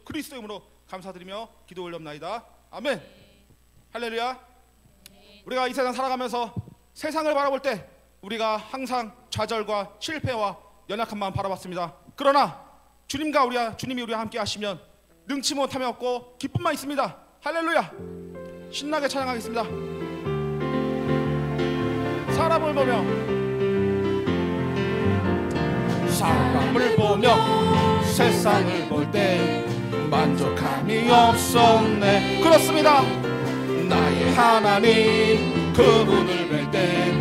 그리스도의 이름으로 감사드리며 기도 올렵나이다. 아멘. 할렐루야. 우리가 이 세상 살아가면서 세상을 바라볼 때 우리가 항상 좌절과 실패와 연약한 마음 바라봤습니다. 그러나 주님이 우리와 함께 하시면 능치 못함이 없고 기쁨만 있습니다. 할렐루야. 신나게 찬양하겠습니다. 사람을 보며 세상을 볼 때 만족함이 없었네. 그렇습니다. 나의 하나님 그분을 뵐 때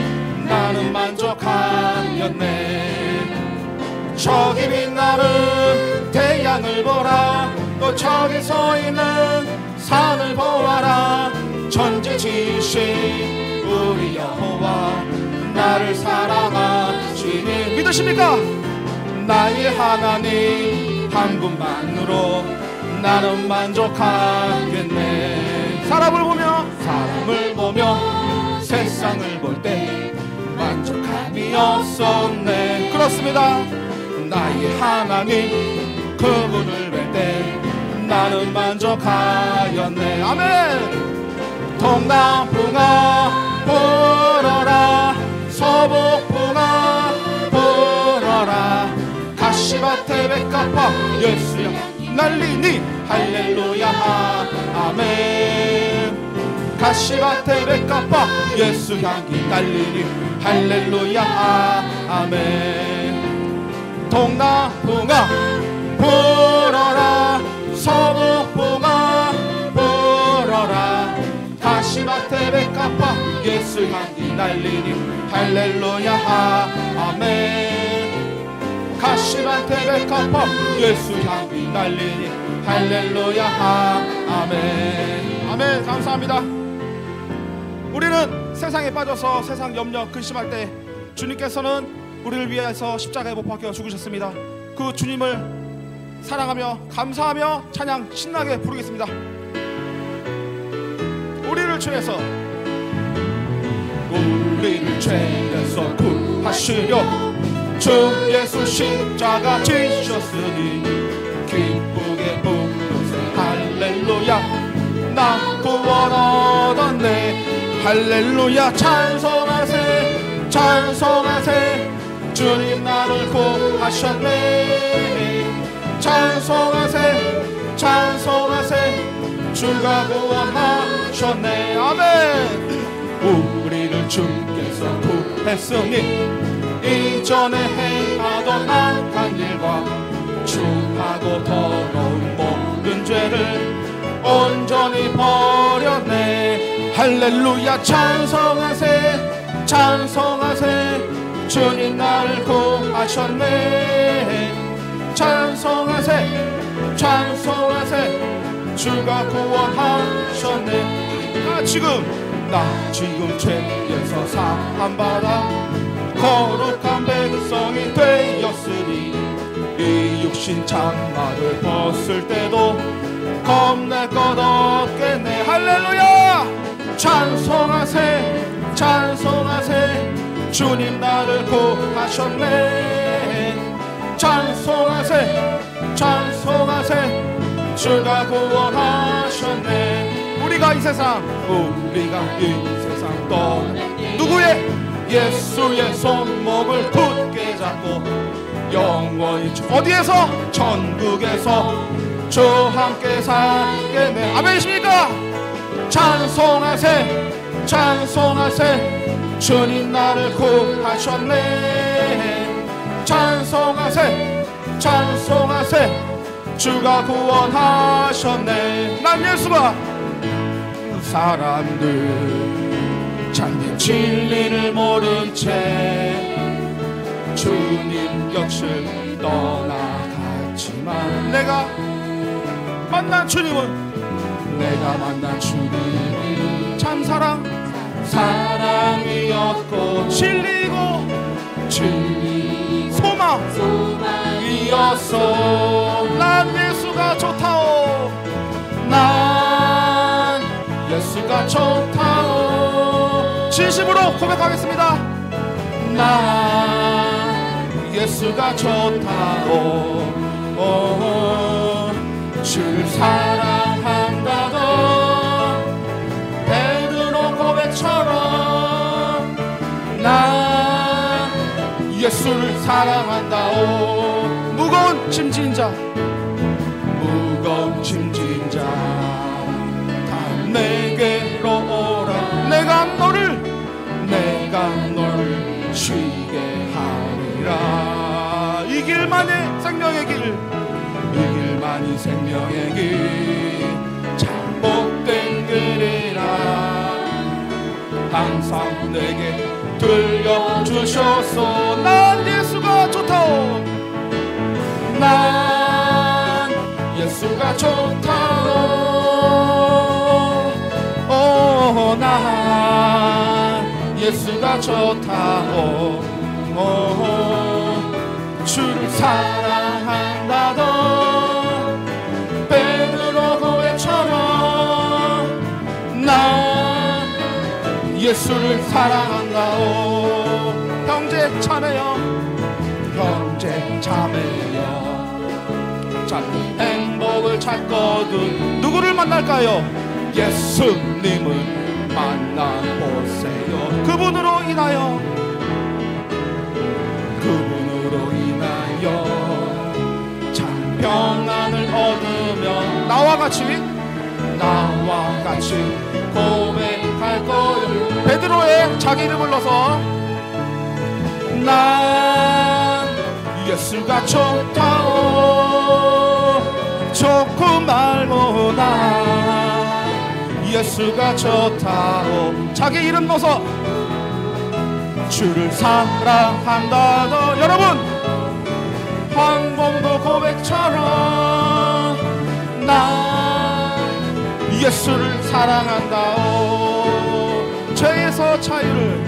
나는 만족하였네. 저기 빛나는 태양을 보라. 또 저기 서 있는 산을 보아라. 전지지신 우리 여호와 나를 사랑하시니. 믿으십니까? 나의 하나님 한 분만으로 나는 만족하겠네. 사람을 보며 세상을 볼 때 만족함이 없었네. 그렇습니다. 나의 하나님 그분을 뵐 때 나는 만족하였네. 아멘. 동남풍아 불어라. 서북풍아 불어라. 가시밭에 백합화 예수야 날리니. 할렐루야. 아멘. 가시밭에 백합화 예수 향기 날리니. 할렐루야. 아멘. 동남풍아 불어라. 서북풍아 불어라. 가시밭에 백합화 예수 향기 날리니. 할렐루야. 아멘. 가시밭에 백합화 예수 향기 날리니. 할렐루야. 아멘. 아멘. 감사합니다. 우리는 세상에 빠져서 세상 염려 근심할 때 주님께서는 우리를 위해서 십자가에 못 박혀 죽으셨습니다. 그 주님을 사랑하며 감사하며 찬양 신나게 부르겠습니다. 우리를 죄에서 구하시려 주 예수 십자가 지셨으니 기쁘게 부르세. 할렐루야. 나 구원 얻었네. 할렐루야. 찬송하세 찬송하세. 주님 나를 구하셨네. 찬송하세 찬송하세. 주가 구원하셨네. 아멘. 우리를 주께서 구했으니 이전에 행하던 악한 일과 추하고 더러운 모든 죄를 온전히 버렸네. 할렐루야. 찬송하세 찬송하세. 주님 나를 구하셨네. 찬송하세 찬송하세. 주가 구원하셨네. 나 지금 죄에서 사함받아 거룩한 백성이 되었으니 이 육신 장마를 벗을 때도 겁낼 것 없겠네. 할렐루야. 찬송하세 찬송하세. 주님 나를 구하셨네. 찬송하세 찬송하세. 주가 구원하셨네. 우리가 이 세상 떠나 누구의? 예수의 손목을 굳게 잡고 영원히 어디에서? 천국에서 주 함께 살겠네. 아멘이십니까? 찬송하세 찬송하세. 주님 나를 구하셨네. 찬송하세 찬송하세. 주가 구원하셨네. 난 예수가 사람들 참된 진리를 모른 채 주님 곁을 떠나갔지만 내가 만난 주님은 참 사랑이었고 진리고 소망이었어. 난 예수가 좋다오. 난 예수가 좋다오. 진심으로 고백하겠습니다. 난 예수가 좋다오. 주를 사랑한다던 베드로 고백처럼 난 예수를 사랑한다오. 무거운 짐진 자, 무거운 짐진 자 다 내게로 오라. 내가 너를 쉬게 하리라. 이 길만이 생명의 길, 이 길만이 생명의 길, 참복된 길이라 항상 내게 들려주셔서 난 예수가 좋다오. 난 예수가 좋다오. 난 예수가 좋다오. 주를 사랑한다던 베드로 고백처럼 난 예수를 사랑한다오. 형제 자매여, 형제 자매여, 자꾸 행복을 찾거든 누구를 만날까요? 예수님을 만나보세요. 그분으로 인하여 참 평안을 얻으며 나와 같이 고백할 거요. 베드로의 자기 이름을 넣어서 난 예수가 좋다오. 좋고 말고 난 예수가 좋다오. 자기 이름 넣어서 주를 사랑한다던 여러분, 황봉도 고백처럼 난 예수를 사랑한다오. 죄에서 자유를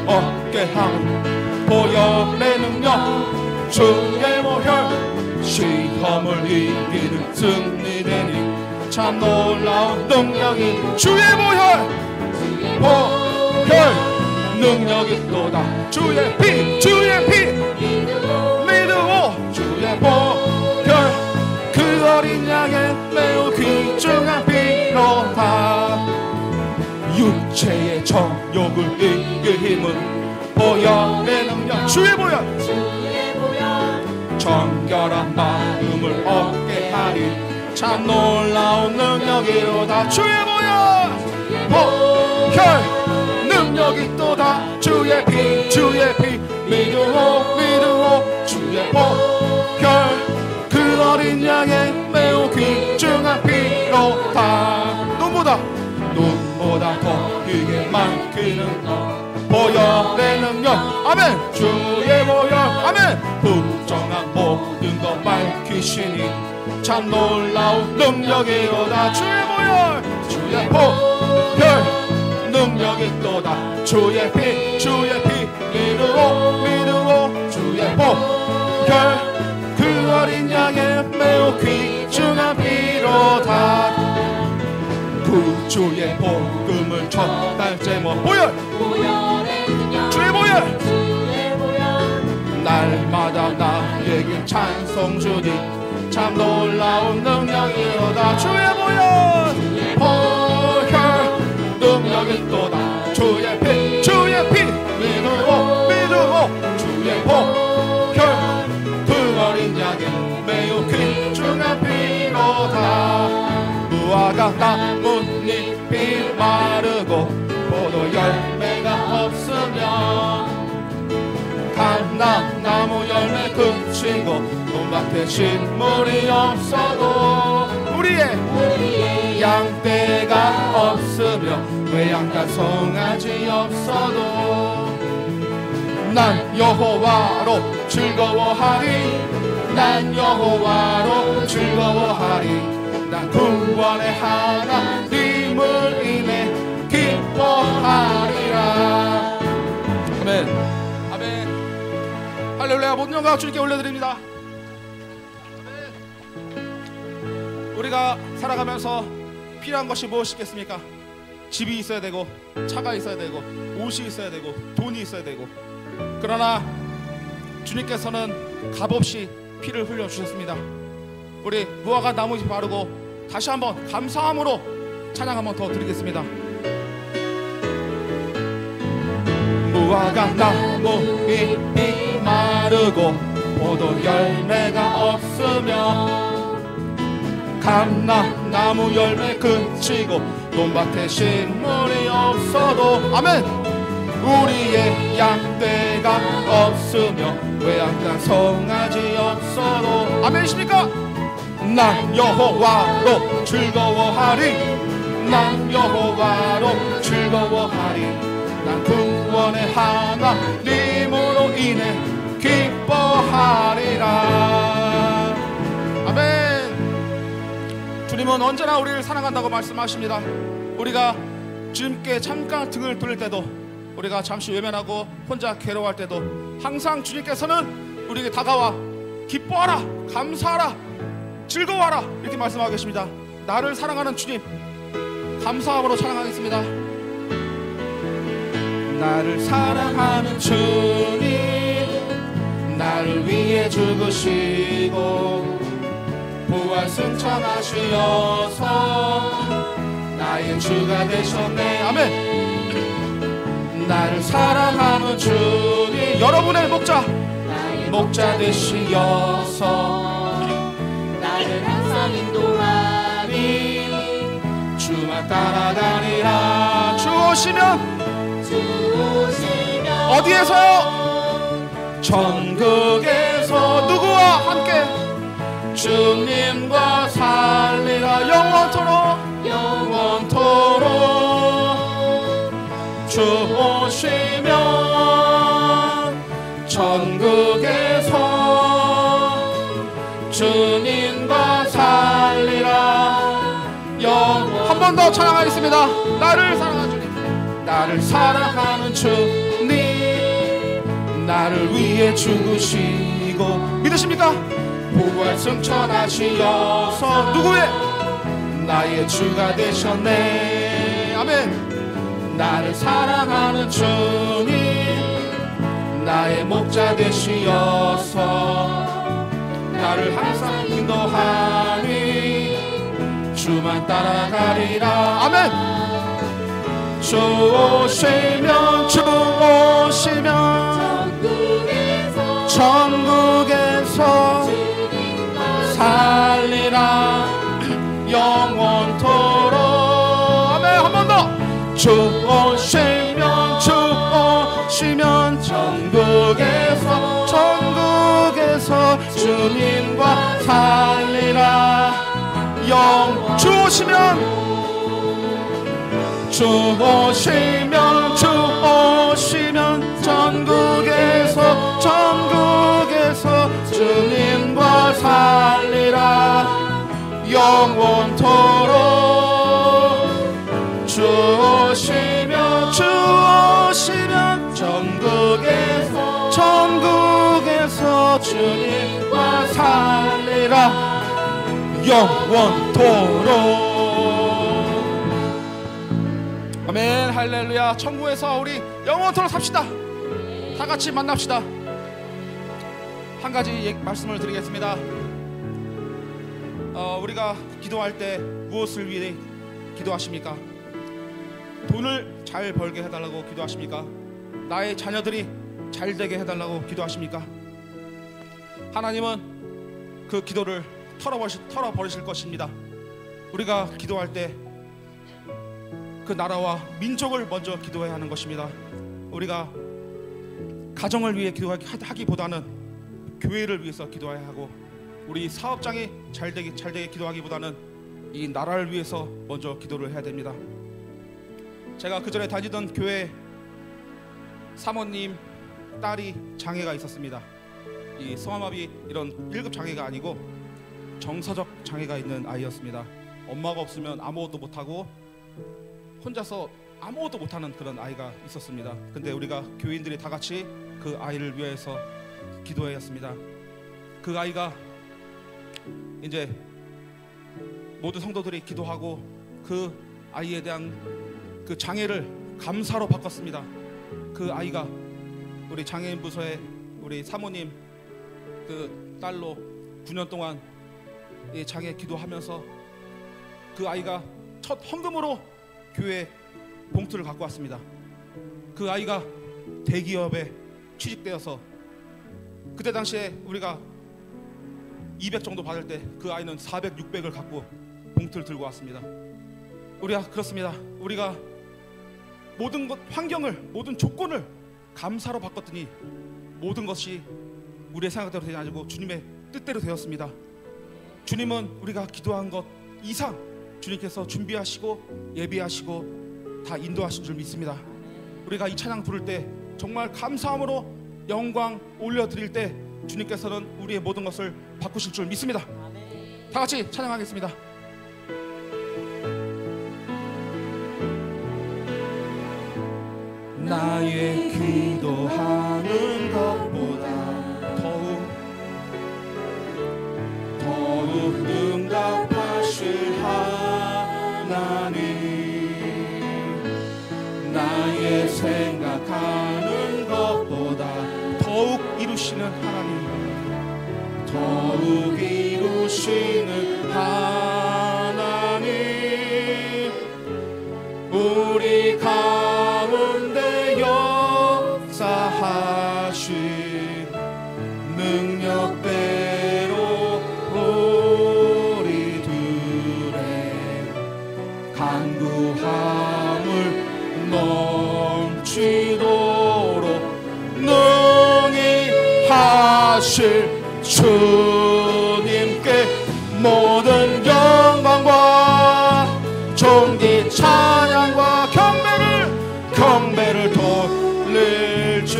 얻게 함 보혈의 능력, 주의 보혈, 시험을 이기는 승리되니 참 놀라운 능력이 주의 보혈 능력이 또다. 주의 피 믿으오. 주의 보혈 그 어린 양의 매우 귀중한 피로다. 육체의 정욕을 이길 힘은 보혈의 능력. 주의 보혈 정결한 마음을 얻게 하리 참 놀라운 능력이로다. 주의 보혈 능력이 또다. 주의 피 믿으오. 주의 보혈 그 어린 양의 매우 귀중한 피로다. 눈보다 더 크게 많기는 보혈의 능력. 아멘. 주의 보혈. 아멘. 부정한 모든 것 밝히시니 참 놀라운 능력이로다. 주의 보혈 능력이 또다. 주의 피 믿으오. 주의 보혈 그 어린 양의 매우 귀중한 피로다. 구주의 복음을 전할 제목 보혈. 주의 보혈 날마다 나에게 찬송 주니 참 놀라운 능력이로다. 주의 보혈 능력이 또다. 주의 피 믿으오. 주의 보혈 그 어린 양의 매우 귀중한 피로다. 무화과 나뭇잎이 마르고 포도 열매가 없으며 감람나무 열매 그치고 논밭에 식물이 없어도 우리의 양떼가 없으며 외양간 송아지 없어도 난 여호와로 즐거워하리. 난 여호와로 즐거워하리. 난 구원의 하나님을 인해 기뻐하리라. 아멘. 할렐루야. 모든 영광 주님께 올려드립니다. 우리가 살아가면서 필요한 것이 무엇이겠습니까? 집이 있어야 되고, 차가 있어야 되고, 옷이 있어야 되고, 돈이 있어야 되고. 그러나 주님께서는 값없이 피를 흘려주셨습니다. 우리 무화과 나무잎 바르고 다시 한번 감사함으로 찬양 한번 더 드리겠습니다. 무화과 나무잎이 마르고 포도 열매가 없으며 감나무 열매 그치고 논밭에 식물이 없어도 아멘. 우리의 양떼가 없으며 외양간 송아지 없어도 아멘이십니까? 난 여호와로 즐거워하리. 난 여호와로 즐거워하리. 난 구원의 하나님으로 인해 기뻐하리라. 아멘. 주님은 언제나 우리를 사랑한다고 말씀하십니다. 우리가 주님께 잠깐 등을 돌릴 때도, 우리가 잠시 외면하고 혼자 괴로워할 때도 항상 주님께서는 우리에게 다가와 기뻐하라, 감사하라, 즐거워하라 이렇게 말씀하고 계십니다. 나를 사랑하는 주님, 감사함으로 찬양하겠습니다. 나를 사랑하는 주님, 나를 위해 죽으시고 부활 승천하시어서 나의 주가 되셨네. 아멘. 나를 사랑하는 주님, 여러분의 목자 되시어서 나를 항상 인도하니 주만 따라가리라. 주 오시면 어디에서요? 천국에서 누구와 함께? 주님과 살리라. 영원토록 주 오시면 천국에서 주님과 살리라. 한 번 더 찬양하겠습니다. 나를 사랑하는 주님, 나를 사랑하는 주님, 나를 위해 죽으시고 믿으십니까? 부활 승천하시어서 누구의? 나의 주가 되셨네. 아멘. 나를 사랑하는 주님, 나의 목자 되시어서 나를 항상 인도하니 주만 따라가리라. 아멘. 주 오시면 천국에서 살리라. 영원토록. 아멘. 한 번 더. 주 오시면 천국에서 주님과 살리라. 주 오시면 천국에서 주님과 살리라. 영원토록. 주 오시면 천국에서 주님과 살리라. 영원토록. 아멘. 할렐루야. 천국에서 우리 영원토록 삽시다. 다 같이 만납시다. 한 가지 말씀을 드리겠습니다. 우리가 기도할 때 무엇을 위해 기도하십니까? 돈을 잘 벌게 해달라고 기도하십니까? 나의 자녀들이 잘 되게 해달라고 기도하십니까? 하나님은 그 기도를 털어버리실 것입니다. 우리가 기도할 때 그 나라와 민족을 먼저 기도해야 하는 것입니다. 우리가 가정을 위해 기도하기보다는 교회를 위해서 기도해야 하고, 우리 사업장이 잘 되게 기도하기보다는 이 나라를 위해서 먼저 기도를 해야 됩니다. 제가 그전에 다니던 교회 사모님 딸이 장애가 있었습니다. 이 성화마비 이런 1급 장애가 아니고 정서적 장애가 있는 아이였습니다. 엄마가 없으면 아무것도 못하고 혼자서 아무것도 못하는 그런 아이가 있었습니다. 근데 우리가 교인들이 다 같이 그 아이를 위해서 기도해야 했습니다. 그 아이가 이제 모든 성도들이 기도하고 그 아이에 대한 그 장애를 감사로 바꿨습니다. 그 아이가 우리 장애인 부서에 우리 사모님 그 딸로 9년 동안 장에 기도하면서 그 아이가 첫 헌금으로 교회 봉투를 갖고 왔습니다. 그 아이가 대기업에 취직되어서 그때 당시에 우리가 200 정도 받을 때 그 아이는 400, 600을 갖고 봉투를 들고 왔습니다. 우리가 그렇습니다. 우리가 모든 것, 환경을, 모든 조건을 감사로 바꿨더니 모든 것이 우리의 생각대로 되지 않고 주님의 뜻대로 되었습니다. 주님은 우리가 기도한 것 이상 주님께서 준비하시고 예비하시고 다 인도하신 줄 믿습니다. 우리가 이 찬양 부를 때 정말 감사함으로 영광 올려드릴 때 주님께서는 우리의 모든 것을 바꾸실 줄 믿습니다. 다 같이 찬양하겠습니다. 나의 기도하는 것보다 더욱 응답하실 하나님, 나의 생각하는 것보다 더욱 이루시는 하나님, 더욱 이루시는 하나님, 우리 가운데 역사하신 능력대로 우리들의 간구함을 넘치도록 능히 하실 주님께 모든 영광과 존귀 찬양과 경배를 돌릴지어다.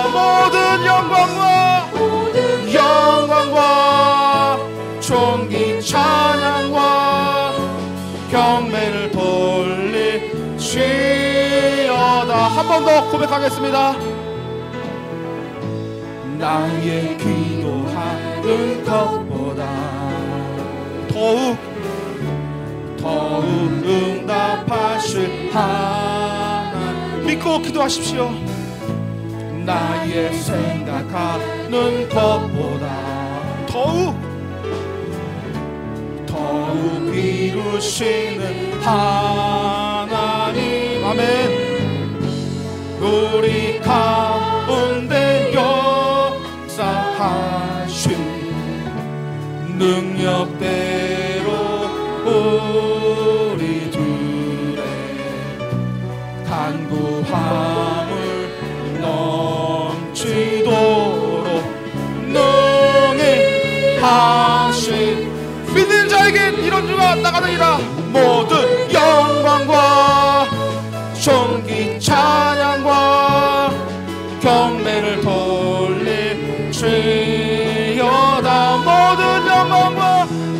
모든 영광과 존귀 찬양과 경배를 돌릴지어다. 한 번 더 고백하겠습니다. 나의 기도하는 것보다 더욱 응답하실 하나님, 믿고 기도하십시오. 나의 생각하는 것보다 더욱 이루시는 하나님, 아멘. 우리 가운데 역사하신 능력대로 우리들의 간구함을 넘치도록 능히 하신 믿는 자에겐 이런 주가 나가느니라. 모든 영광과 존귀 찬양과 경배를 돌릴지어다.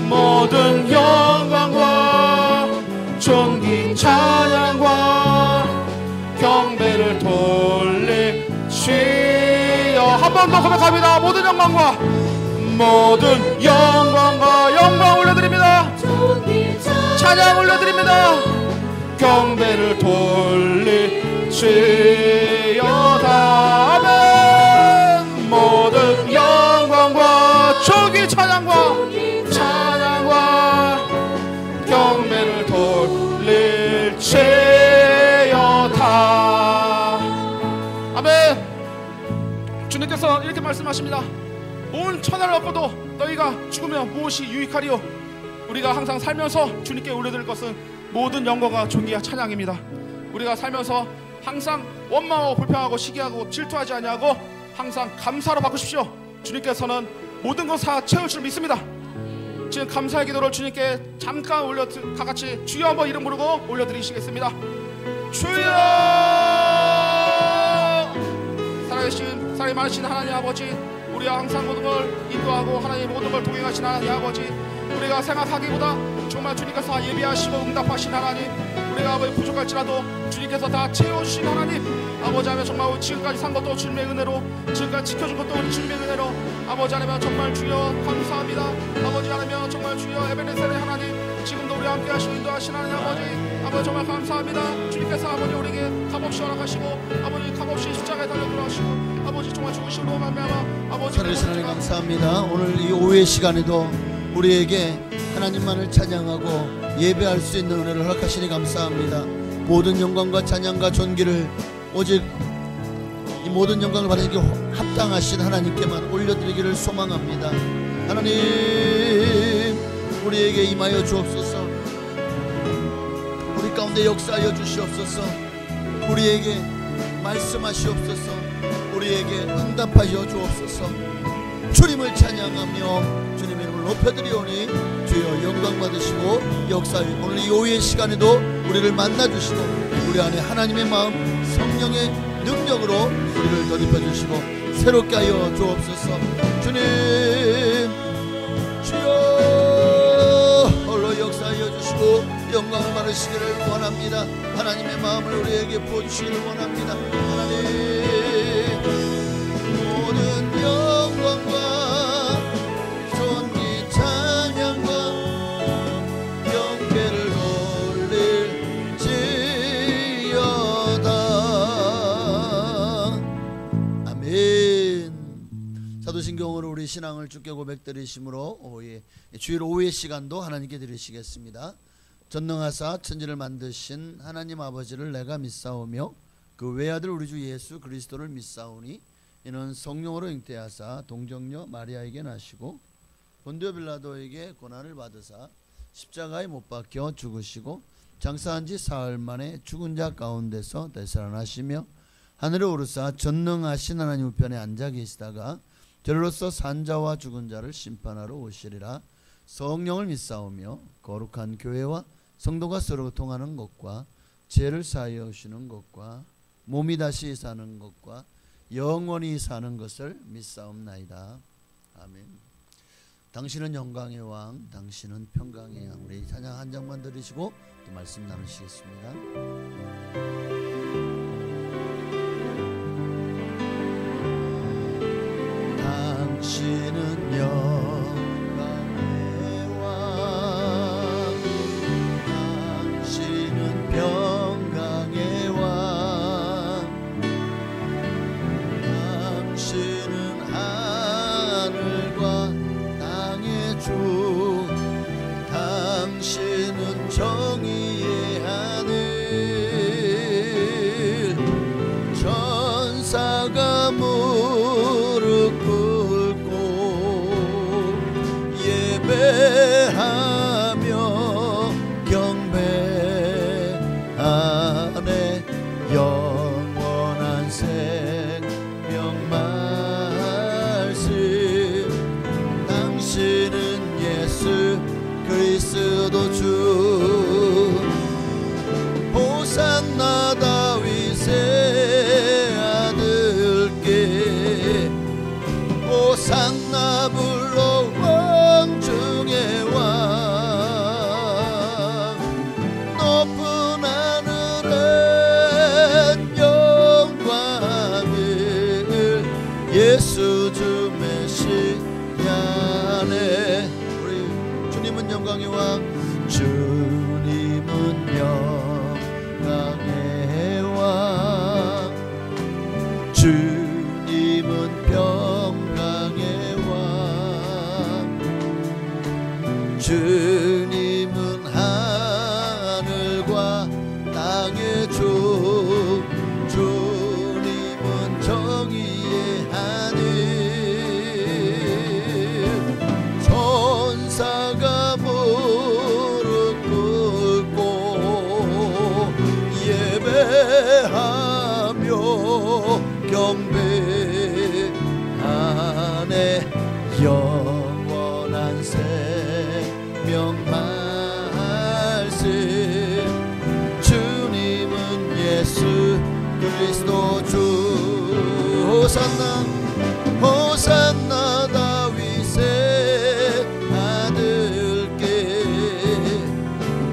모든 영광과 존귀 찬양과 경배를 돌릴지어. 한 번 더 고백합니다. 모든 영광과 영광 올려드립니다. 찬양 올려드립니다. 경배를 돌릴지어다. 아멘. 모든 영광과 존귀 찬양과 경배를 돌릴지어다. 아멘. 주님께서 이렇게 말씀하십니다. 온 천하를 얻고도 너희가 죽으면 무엇이 유익하리요? 우리가 항상 살면서 주님께 올려드릴 것은 모든 영광과 존귀와 찬양입니다. 우리가 살면서 항상 원망하고 불평하고 시기하고 질투하지 아니하고 항상 감사로 바꾸십시오. 주님께서는 모든 것 다 채울 줄 믿습니다. 지금 감사의 기도를 주님께 잠깐 다같이 주여 한번 이름 부르고 올려드리시겠습니다. 주여! 살아계신 사랑이 많으신 하나님 아버지, 우리가 항상 모든 걸 인도하고 하나님 모든 걸 동행하신 하나님 아버지, 우리가 생각하기보다 정말 주님께서 예비하시고 응답하신 하나님, 우리가 부족할지라도 주님께서 다 채우신 하나님 아버지 하면 정말 지금까지 산 것도 주님의 은혜로, 지금까지 지켜준 것도 우리 주님의 은혜로 아버지 하나님 정말 주여 감사합니다. 아버지 하나님 정말 주여 에베네셀의 하나님, 지금도 우리와 함께 하시고 인도하신 하나님 아버지 정말 감사합니다. 주님께서 아버지 우리에게 값없이 허락하시고 아버지 값없이 십자가에 달려 돌아가시고 아버지 정말 죽으심으로 말미암아 아버지 살아계신 하나님 감사합니다. 오늘 이 오후의 시간에도 우리에게 하나님만을 찬양하고 예배할 수 있는 은혜를 허락하시니 감사합니다. 모든 영광과 찬양과 존귀를 오직 이 모든 영광을 받으시기 합당하신 하나님께만 올려드리기를 소망합니다. 하나님 우리에게 임하여 주옵소서. 우리 가운데 역사하여 주시옵소서. 우리에게 말씀하시옵소서. 우리에게 응답하여 주옵소서. 주님을 찬양하며 주님의 이름을 높여드리오니 주여 영광 받으시고 역사하여 오늘 이 오후의 시간에도 우리를 만나주시고 우리 안에 하나님의 마음 성령의 능력으로 우리를 덧입혀 주시고 새롭게 하여 주옵소서. 주님 주여 홀로 역사하여 주시고 영광을 받으시기를 원합니다. 하나님의 마음을 우리에게 부어주시기를 원합니다. 하나님 모든 영광과 존귀 찬양과 영계를 돌릴지어다. 아멘. 사도신경으로 우리 신앙을 주께 고백드리심으로 주일 오후의 시간도 하나님께 드리시겠습니다. 전능하사 천지를 만드신 하나님 아버지를 내가 믿사오며 그 외아들 우리 주 예수 그리스도를 믿사오니 이는 성령으로 잉태하사 동정녀 마리아에게 나시고 본디오 빌라도에게 고난을 받으사 십자가에 못 박혀 죽으시고 장사한 지 사흘 만에 죽은 자 가운데서 되살아나시며 하늘에 오르사 전능하신 하나님 우편에 앉아 계시다가 저로서 산 자와 죽은 자를 심판하러 오시리라. 성령을 믿사오며 거룩한 교회와 성도가 서로 통하는 것과 죄를 사하여 주시는 것과 몸이 다시 사는 것과 영원히 사는 것을 믿사옵나이다. 아멘. 당신은 영광의 왕, 당신은 평강의 왕. 우리 찬양 한 장만 들으시고 또 말씀 나누시겠습니다. 당신은 영광의 왕, 당신은 평강의 왕, 당신은 하늘과 땅의 주, 당신은 정의의 하늘, 천사가 무릎 꿇고 예배하며 경배하네. 영원한 생명 말씀, 당신은 예수 그리스도 주. 호산나 다윗의 아들께, 호산나 불러 왕 중의 왕. 높은 하늘엔 영광을 예수 주 메시아네. 우리 주님은 영광의 왕, 주님은 영광의 왕, 주님은 평강의 왕, 주님은 하늘과 땅의 주, 주님은 정의의 하늘, 천사가 무릎 꿇고 예배하며 경배하네. 영원한 생명 말씀, 주님은 예수 그리스도 주. 호산나 호산나 다윗의 아들께,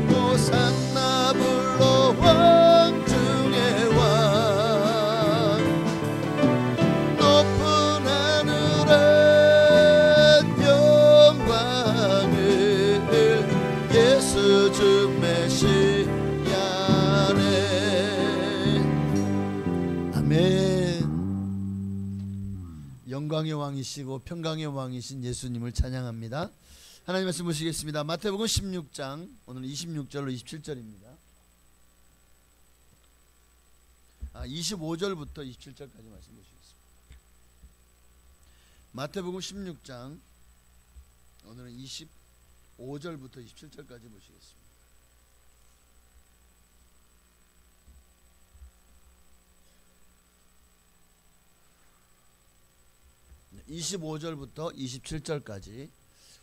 호산나 불러 왕 중의 왕. 높은 하늘엔 영광을 영광의 왕이시고 평강의 왕이신 예수님을 찬양합니다. 하나님 말씀 보시겠습니다. 마태복음 16장 오늘 26절로 27절입니다. 25절부터 27절까지 말씀 보시겠습니다. 마태복음 16장 오늘은 25절부터 27절까지 보시겠습니다. 25절부터 27절까지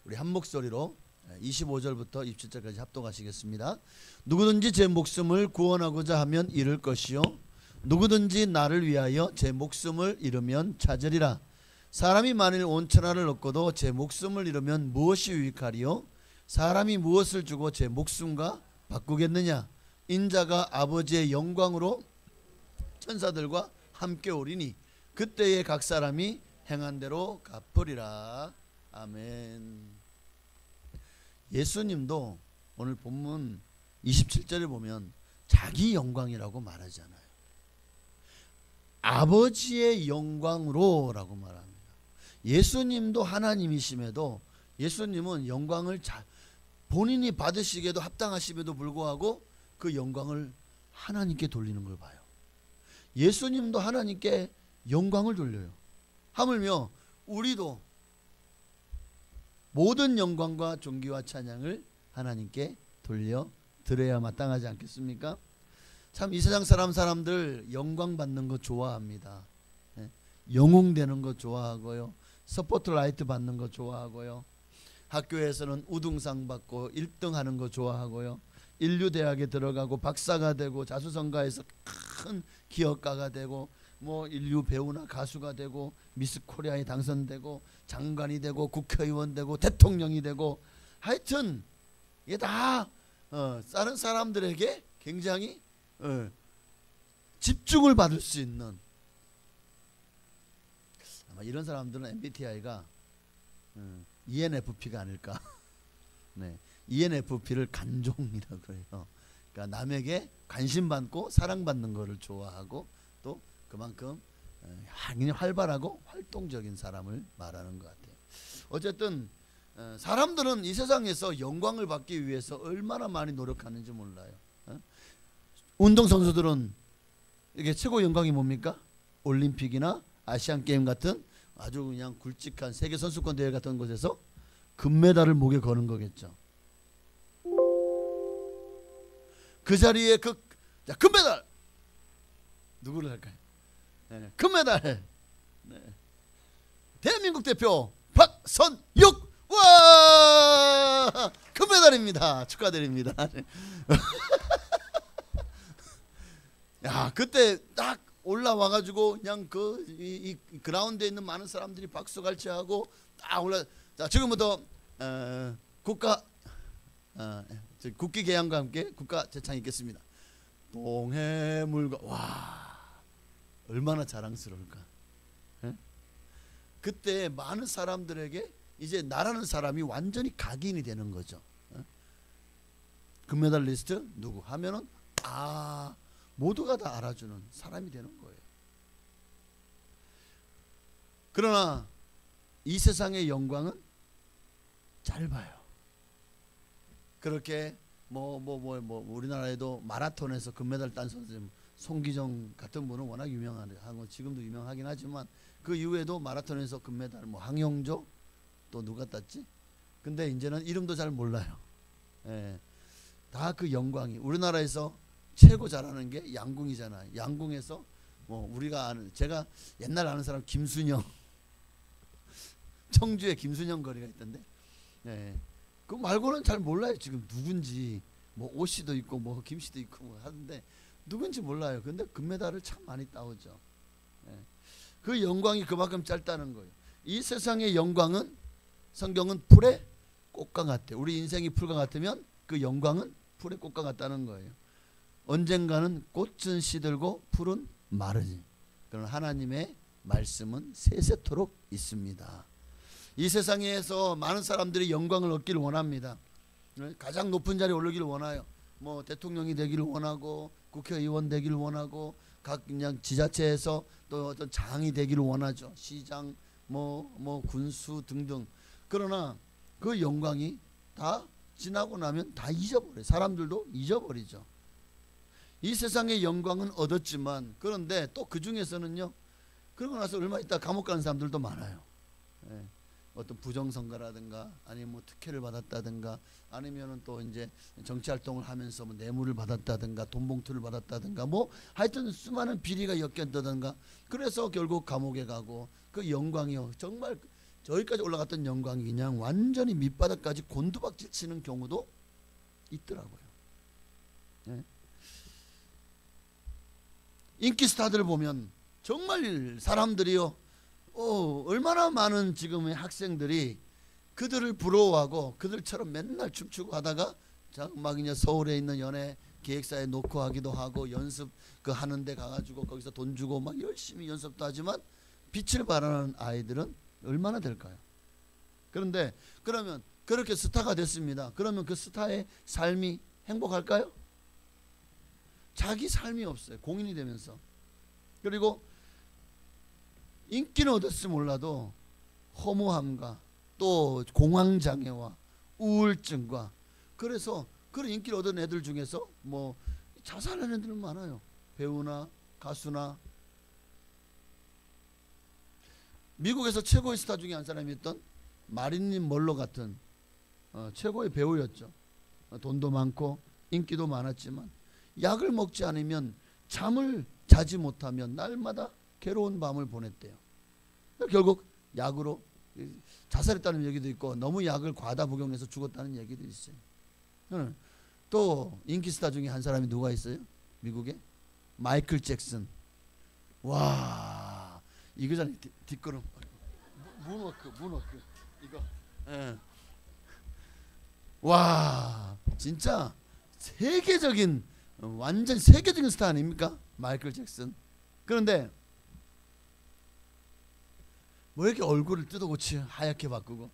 우리 한 목소리로 25절부터 27절까지 합독하시겠습니다. 누구든지 제 목숨을 구원하고자 하면 잃을 것이요 누구든지 나를 위하여 제 목숨을 잃으면 찾으리라. 사람이 만일 온 천하를 얻고도 제 목숨을 잃으면 무엇이 유익하리요? 사람이 무엇을 주고 제 목숨과 바꾸겠느냐? 인자가 아버지의 영광으로 천사들과 함께 오리니 그때에 각 사람이 행한 대로 갚으리라. 아멘. 예수님도 오늘 본문 27절에 보면 자기 영광이라고 말하잖아요. 아버지의 영광으로 라고 말합니다. 예수님도 하나님이심에도 예수님은 영광을 본인이 받으시기에도 합당하심에도 불구하고 그 영광을 하나님께 돌리는 걸 봐요. 예수님도 하나님께 영광을 돌려요. 하물며 우리도 모든 영광과 존귀와 찬양을 하나님께 돌려 드려야 마땅하지 않겠습니까? 참 이 세상 사람들 영광 받는 거 좋아합니다. 영웅되는 거 좋아하고요. 스포트라이트 받는 거 좋아하고요. 학교에서는 우등상 받고 1등 하는 거 좋아하고요. 인류대학에 들어가고 박사가 되고 자수성가해서 큰 기업가가 되고 뭐 인류 배우나 가수가 되고 미스 코리아에 당선되고 장관이 되고 국회의원 되고 대통령이 되고 하여튼 이게 다 다른 사람들에게 굉장히 집중을 받을 수 있는 아마 이런 사람들은 MBTI가 ENFP가 아닐까. 네, ENFP를 간종이라고 해요. 그러니까 남에게 관심 받고 사랑받는 것을 좋아하고 또 그만큼 굉장히 활발하고 활동적인 사람을 말하는 것 같아요. 어쨌든 사람들은 이 세상에서 영광을 받기 위해서 얼마나 많이 노력하는지 몰라요. 운동선수들은 이게 최고 영광이 뭡니까? 올림픽이나 아시안게임 같은 아주 그냥 굵직한 세계선수권 대회 같은 곳에서 금메달을 목에 거는 거겠죠. 그 자리에 금메달 누구를 할까요? 네, 금메달 네. 대한민국 대표 박선육 와 금메달입니다. 축하드립니다. 야 그때 딱 올라와가지고 그냥 이 그라운드에 있는 많은 사람들이 박수갈채하고 딱 자 지금부터 국기 개양과 함께 국가 제창이 있겠습니다. 동해물과 와 얼마나 자랑스러울까. 에? 그때 많은 사람들에게 이제 나라는 사람이 완전히 각인이 되는 거죠. 에? 금메달리스트 누구 하면은 모두가 다 알아주는 사람이 되는 거예요. 그러나 이 세상의 영광은 짧아요. 그렇게 우리나라에도 마라톤에서 금메달 딴 선수 송기정 같은 분은 워낙 유명하고 지금도 유명하긴 하지만 그 이후에도 마라톤에서 금메달 황영조 또 누가 땄지? 근데 이제는 이름도 잘 몰라요. 예. 다 그 영광이 우리나라에서 최고 잘하는 게 양궁이잖아요. 양궁에서 우리가 아는 제가 옛날 아는 사람 김순영 청주에 김순영 거리가 있던데 네. 그 말고는 잘 몰라요. 지금 누군지 오씨도 있고 김씨도 있고 하는데 누군지 몰라요. 근데 금메달을 참 많이 따오죠. 네. 그 영광이 그만큼 짧다는 거예요. 이 세상의 영광은 성경은 풀의 꽃과 같대. 우리 인생이 풀과 같으면 그 영광은 풀의 꽃과 같다는 거예요. 언젠가는 꽃은 시들고 풀은 마르지. 그러나 하나님의 말씀은 세세토록 있습니다. 이 세상에서 많은 사람들이 영광을 얻기를 원합니다. 가장 높은 자리에 오르기를 원해요. 대통령이 되기를 원하고 국회의원 되기를 원하고 각 그냥 지자체에서 또 어떤 장이 되기를 원하죠. 시장, 뭐 군수 등등. 그러나 그 영광이 다 지나고 나면 다 잊어버려요. 사람들도 잊어버리죠. 이 세상의 영광은 얻었지만, 그런데 또 그 중에서는요, 그러고 나서 얼마 있다 감옥 가는 사람들도 많아요. 예. 어떤 부정선거라든가 아니면 뭐 특혜를 받았다든가 아니면은 또 이제 정치 활동을 하면서 뭐 뇌물을 받았다든가 돈봉투를 받았다든가 뭐 하여튼 수많은 비리가 엮였다든가, 그래서 결국 감옥에 가고 그 영광이요, 정말 저기까지 올라갔던 영광이 그냥 완전히 밑바닥까지 곤두박질 치는 경우도 있더라고요. 예. 인기 스타들을 보면 정말 사람들이요, 얼마나 많은 지금의 학생들이 그들을 부러워하고 그들처럼 맨날 춤추고 하다가 막 이제 서울에 있는 연예 기획사에 놓고 하기도 하고 연습 그 하는 데 가가지고 거기서 돈 주고 막 열심히 연습도 하지만 빛을 발하는 아이들은 얼마나 될까요? 그런데 그러면 그렇게 스타가 됐습니다. 그러면 그 스타의 삶이 행복할까요? 자기 삶이 없어요. 공인이 되면서. 그리고 인기는 얻었을지 몰라도 허무함과 또 공황장애와 우울증과, 그래서 그런 인기를 얻은 애들 중에서 뭐 자살하는 애들은 많아요. 배우나 가수나. 미국에서 최고의 스타 중에 한 사람이었던 마릴린 먼로 같은 최고의 배우였죠. 돈도 많고 인기도 많았지만 약을 먹지 않으면, 잠을 자지 못하면 날마다 괴로운 밤을 보냈대요. 결국 약으로 자살했다는 얘기도 있고 너무 약을 과다 복용해서 죽었다는 얘기도 있어요. 또 인기스타 중에 한 사람이 누가 있어요? 미국에 마이클 잭슨. 와, 이거잖아요. 뒷걸음 문워크 이거. 예. 와, 진짜 세계적인, 완전 세계적인 스타 아닙니까? 마이클 잭슨. 그런데 뭐 이렇게 얼굴을 뜯어고치 하얗게 바꾸고,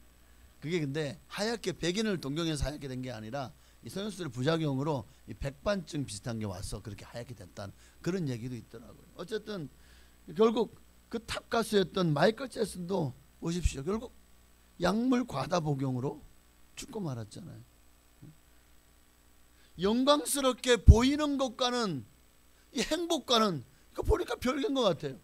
그게 근데 하얗게 백인을 동경해서 하얗게 된 게 아니라 이 성형수술의 부작용으로 이 백반증 비슷한 게 와서 그렇게 하얗게 됐다는 그런 얘기도 있더라고요. 어쨌든 결국 그 탑 가수였던 마이클 잭슨도 보십시오. 결국 약물 과다 복용으로 죽고 말았잖아요. 영광스럽게 보이는 것과는, 이 행복과는 그 보니까 별개인 것 같아요.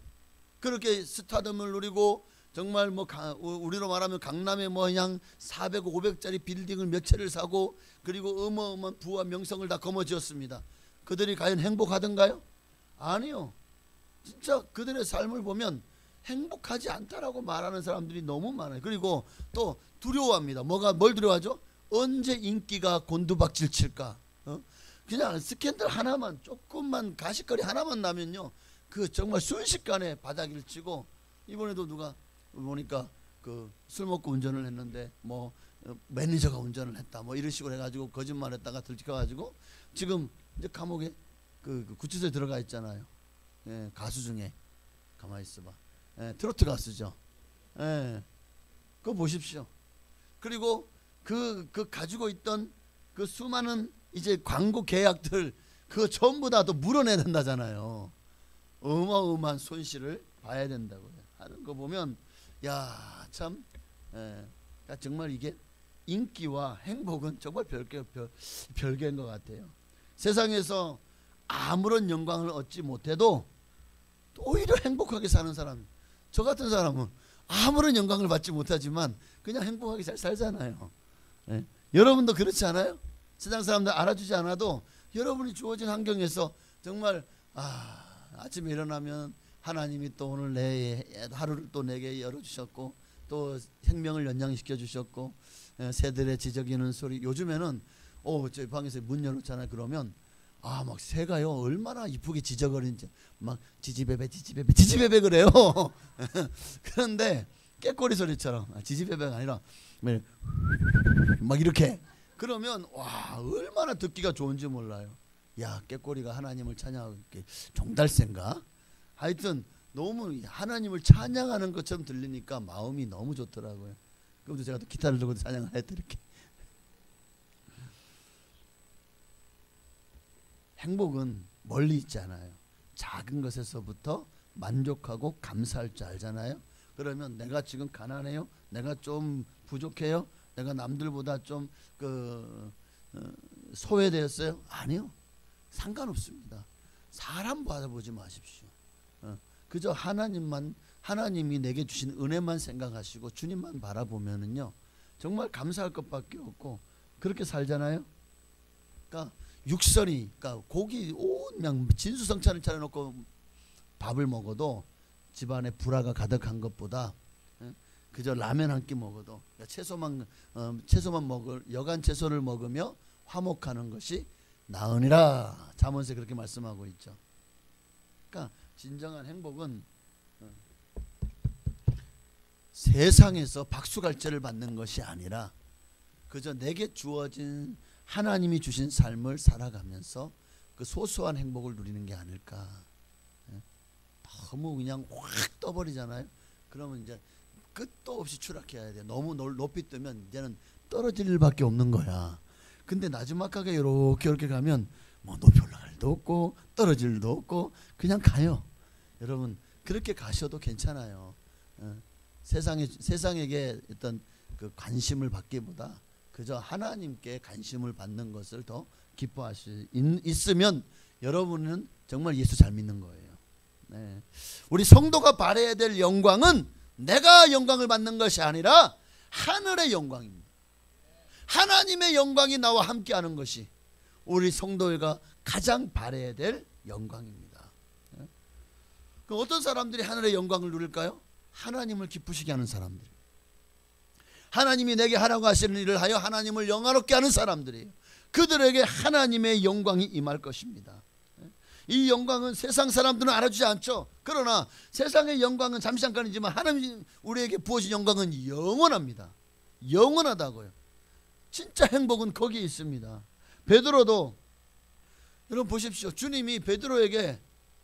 그렇게 스타덤을 누리고 정말 뭐 우리로 말하면 강남에 뭐 그냥 400, 500짜리 빌딩을 몇 채를 사고, 그리고 어마어마한 부와 명성을 다 거머쥐었습니다. 그들이 과연 행복하던가요? 아니요. 진짜 그들의 삶을 보면 행복하지 않다라고 말하는 사람들이 너무 많아요. 그리고 또 두려워합니다. 뭘 두려워하죠? 언제 인기가 곤두박질 칠까? 그냥 스캔들 하나만, 조금만 가시거리 하나만 나면요, 그 정말 순식간에 바닥을 치고, 이번에도 누가 보니까 그 술 먹고 운전을 했는데 뭐 매니저가 운전을 했다 뭐 이런 식으로 해가지고 거짓말했다가 들켜가지고 지금 이제 감옥에 그 구치소에 들어가 있잖아요. 예, 가수 중에 가만히 있어봐. 예, 트로트 가수죠. 예, 그거 보십시오. 그리고 그 가지고 있던 그 수많은 이제 광고 계약들 그거 전부 다 또 물어내야 된다잖아요. 어마어마한 손실을 봐야 된다고요. 하는 거 보면 야, 참, 정말 이게 인기와 행복은 정말 별개인 것 같아요. 세상에서 아무런 영광을 얻지 못해도 오히려 행복하게 사는 사람, 저 같은 사람은 아무런 영광을 받지 못하지만 그냥 행복하게 잘 살잖아요. 여러분도 그렇지 않아요? 세상 사람들 알아주지 않아도 여러분이 주어진 환경에서 정말 아침에 일어나면 하나님이 또 오늘 내 하루를 또 내게 열어주셨고 또 생명을 연장시켜 주셨고, 새들의 지저귀는 소리, 요즘에는 저희 방에서 문 열어놓잖아요. 그러면 막 새가요 얼마나 이쁘게 지저거리는지 막 지지배배 그래요. 그런데 깨꼬리 소리처럼 지지배배가 아니라 막 이렇게, 그러면 와 얼마나 듣기가 좋은지 몰라요. 야, 깨꼬리가 하나님을 찬양하고 이렇게 종달새인가? 하여튼 너무 하나님을 찬양하는 것처럼 들리니까 마음이 너무 좋더라고요. 그럼 제가 또 기타를 들고 찬양을 했더 이렇게. 행복은 멀리 있지 않아요. 작은 것에서부터 만족하고 감사할 줄 알잖아요. 그러면 내가 지금 가난해요? 내가 좀 부족해요? 내가 남들보다 좀 소외되었어요? 아니요. 상관없습니다. 사람 바라보지 마십시오. 그저 하나님이 내게 주신 은혜만 생각하시고 주님만 바라보면은요 정말 감사할 것밖에 없고 그렇게 살잖아요. 그러니까 육선이, 그러니까 고기 그냥 진수성찬을 차려놓고 밥을 먹어도 집안에 불화가 가득한 것보다 그저 라면 한 끼 먹어도 채소만 먹을 여간 채소를 먹으며 화목하는 것이 나으니라. 잠언서에 그렇게 말씀하고 있죠. 그러니까 진정한 행복은 세상에서 박수갈채를 받는 것이 아니라 그저 내게 주어진 하나님이 주신 삶을 살아가면서 그 소소한 행복을 누리는 게 아닐까. 너무 그냥 확 떠버리잖아요. 그러면 이제 끝도 없이 추락해야 돼. 너무 높이 뜨면 이제는 떨어질 일밖에 없는 거야. 근데 나지막하게 이렇게 가면 뭐 높이 올라갈 일도 없고 떨어질 일도 없고 그냥 가요. 여러분 그렇게 가셔도 괜찮아요. 세상에게 어떤 그 관심을 받기보다 그저 하나님께 관심을 받는 것을 더 기뻐할 수 있으면 여러분은 정말 예수 잘 믿는 거예요. 네. 우리 성도가 바라야 될 영광은 내가 영광을 받는 것이 아니라 하늘의 영광입니다. 하나님의 영광이 나와 함께하는 것이 우리 성도가 가장 바라야 될 영광입니다. 그 어떤 사람들이 하늘의 영광을 누릴까요? 하나님을 기쁘시게 하는 사람들. 하나님이 내게 하라고 하시는 일을 하여 하나님을 영화롭게 하는 사람들이에요. 그들에게 하나님의 영광이 임할 것입니다. 이 영광은 세상 사람들은 알아주지 않죠. 그러나 세상의 영광은 잠시 잠깐이지만 하나님 우리에게 부어진 영광은 영원합니다. 영원하다고요. 진짜 행복은 거기에 있습니다. 베드로도 여러분 보십시오. 주님이 베드로에게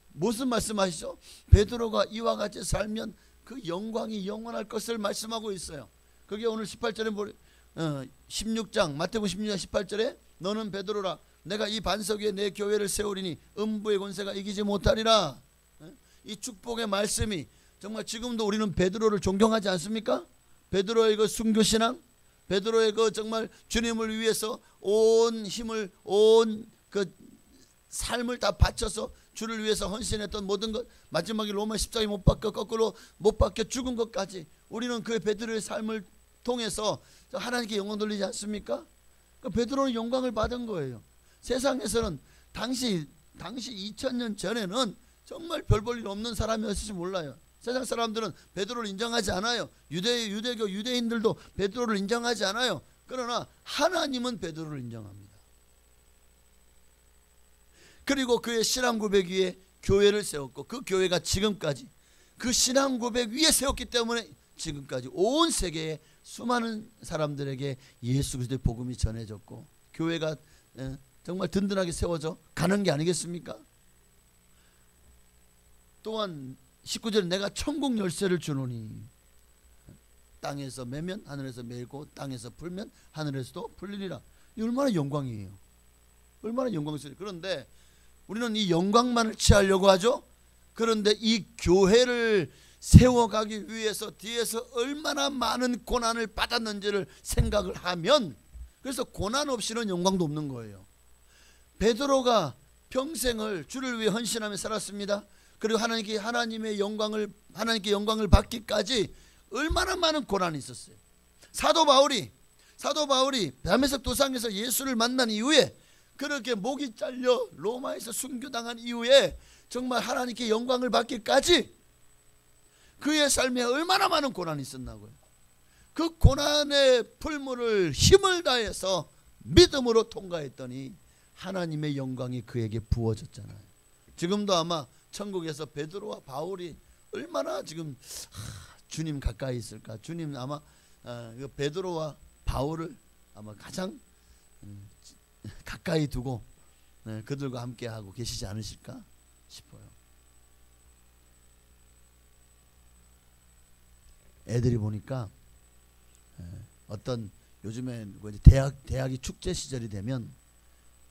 무슨 말씀하시죠? 베드로가 이와 같이 살면 그 영광이 영원할 것을 말씀하고 있어요. 그게 오늘 18절에 16장 마태복음 16장 18절에 너는 베드로라 내가 이 반석 위에 내 교회를 세우리니 음부의 권세가 이기지 못하리라. 이 축복의 말씀이 정말 지금도 우리는 베드로를 존경하지 않습니까? 베드로의 그 순교신앙, 베드로의 그 정말 주님을 위해서 온 힘을 온 그 삶을 다 바쳐서 주를 위해서 헌신했던 모든 것, 마지막에 로마 십자가에 못 박혀 거꾸로 못 박혀 죽은 것까지 우리는 그 베드로의 삶을 통해서 하나님께 영광 돌리지 않습니까? 그 베드로는 영광을 받은 거예요. 세상에서는 당시 2000년 전에는 정말 별 볼 일 없는 사람이었을지 몰라요. 세상 사람들은 베드로를 인정하지 않아요. 유대교 유대인들도 베드로를 인정하지 않아요. 그러나 하나님은 베드로를 인정합니다. 그리고 그의 신앙 고백 위에 교회를 세웠고 그 교회가 지금까지 그 신앙 고백 위에 세웠기 때문에 지금까지 온 세계에 수많은 사람들에게 예수 그리스도의 복음이 전해졌고 교회가 정말 든든하게 세워져 가는 게 아니겠습니까? 또한 19절에 내가 천국 열쇠를 주노니 땅에서 매면 하늘에서 매고 땅에서 풀면 하늘에서도 풀리리라. 이 얼마나 영광이에요. 얼마나 영광스러워요. 그런데 우리는 이 영광만을 취하려고 하죠. 그런데 이 교회를 세워가기 위해서 뒤에서 얼마나 많은 고난을 받았는지를 생각을 하면 그래서 고난 없이는 영광도 없는 거예요. 베드로가 평생을 주를 위해 헌신하며 살았습니다. 그리고 하나님께 영광을 받기까지 얼마나 많은 고난이 있었어요. 사도 바울이 다메섹 도상에서 예수를 만난 이후에 그렇게 목이 잘려 로마에서 순교당한 이후에 정말 하나님께 영광을 받기까지 그의 삶에 얼마나 많은 고난이 있었나고요. 그 고난의 풀물을 힘을 다해서 믿음으로 통과했더니 하나님의 영광이 그에게 부어졌잖아요. 지금도 아마 천국에서 베드로와 바울이 얼마나 지금 주님 가까이 있을까. 주님 아마 베드로와 바울을 아마 가장 가까이 두고 그들과 함께하고 계시지 않으실까 싶어요. 애들이 보니까 어떤 요즘에 대학이 축제 시절이 되면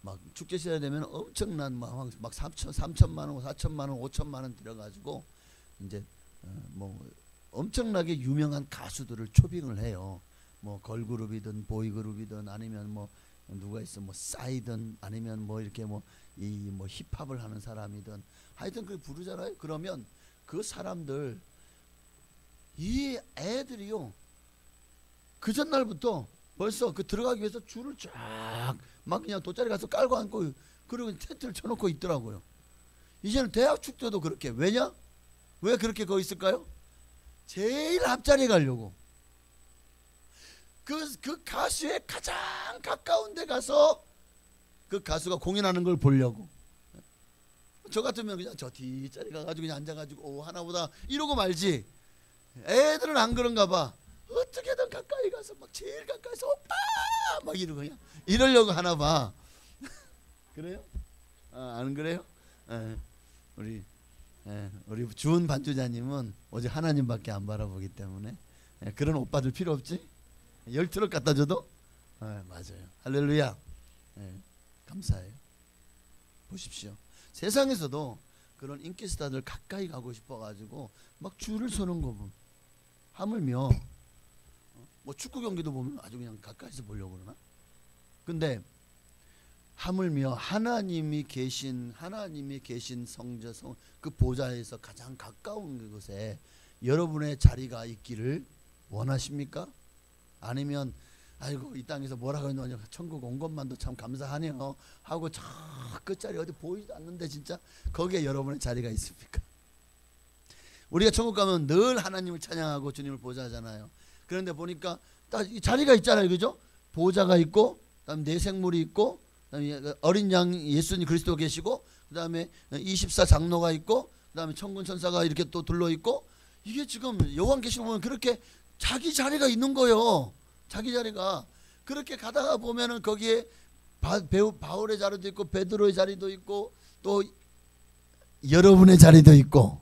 막 축제 시절이 되면 엄청난 막 3천만 원, 4천만 원, 5천만 원 들여가지고 이제 뭐 엄청나게 유명한 가수들을 초빙을 해요. 뭐 걸그룹이든 보이그룹이든 아니면 뭐 누가 있어 뭐 싸이든 아니면 뭐 이렇게 뭐 이 뭐 힙합을 하는 사람이든 하여튼 그 부르잖아요. 그러면 그 사람들 이 애들이요 그 전날부터 벌써 그 들어가기 위해서 줄을 쫙 막 그냥 돗자리 가서 깔고 앉고 그리고 텐트를 쳐놓고 있더라고요. 이제는 대학 축제도 그렇게. 왜냐? 왜 그렇게 거기 있을까요? 제일 앞자리에 가려고. 그 가수의 가장 가까운 데 가서 그 가수가 공연하는 걸 보려고. 저 같으면 그냥 저 뒷자리 가가지고 그냥 앉아가지고 오 하나보다 이러고 말지. 애들은 안 그런가 봐. 어떻게든 가까이 가서 막 제일 가까이서 오빠 막 이러고 그냥 이러려고 하나 봐. 그래요? 안 그래요? 우리 주은 반주자님은 오직 하나님밖에 안 바라보기 때문에 그런 오빠들 필요 없지? 10트럭 갖다 줘도 맞아요. 할렐루야. 감사해요. 보십시오. 세상에서도 그런 인기 스타들 가까이 가고 싶어가지고 막 줄을 서는 거 보면 하물며 뭐 축구 경기도 보면 아주 그냥 가까이서 보려고 그러나? 근데 하물며 하나님이 계신 성전 그 보좌에서 가장 가까운 그곳에 여러분의 자리가 있기를 원하십니까? 아니면 아이고 이 땅에서 뭐라고 했노냐 천국 온 것만도 참 감사하네요 하고 저 끝자리 어디 보이지도 않는데 진짜 거기에 여러분의 자리가 있습니까? 우리가 천국 가면 늘 하나님을 찬양하고 주님을 보좌하잖아요. 그런데 보니까 딱 자리가 있잖아요. 그죠? 보좌가 있고 그다음에 내생물이 있고 그다음에 어린 양 예수님 그리스도 계시고 그다음에 24 장로가 있고 그다음에 천군 천사가 이렇게 또 둘러 있고 이게 지금 요한계시록 보면 그렇게 자기 자리가 있는 거예요. 자기 자리가 그렇게 가다가 보면은 거기에 바울의 자리도 있고 베드로의 자리도 있고 또 여러분의 자리도 있고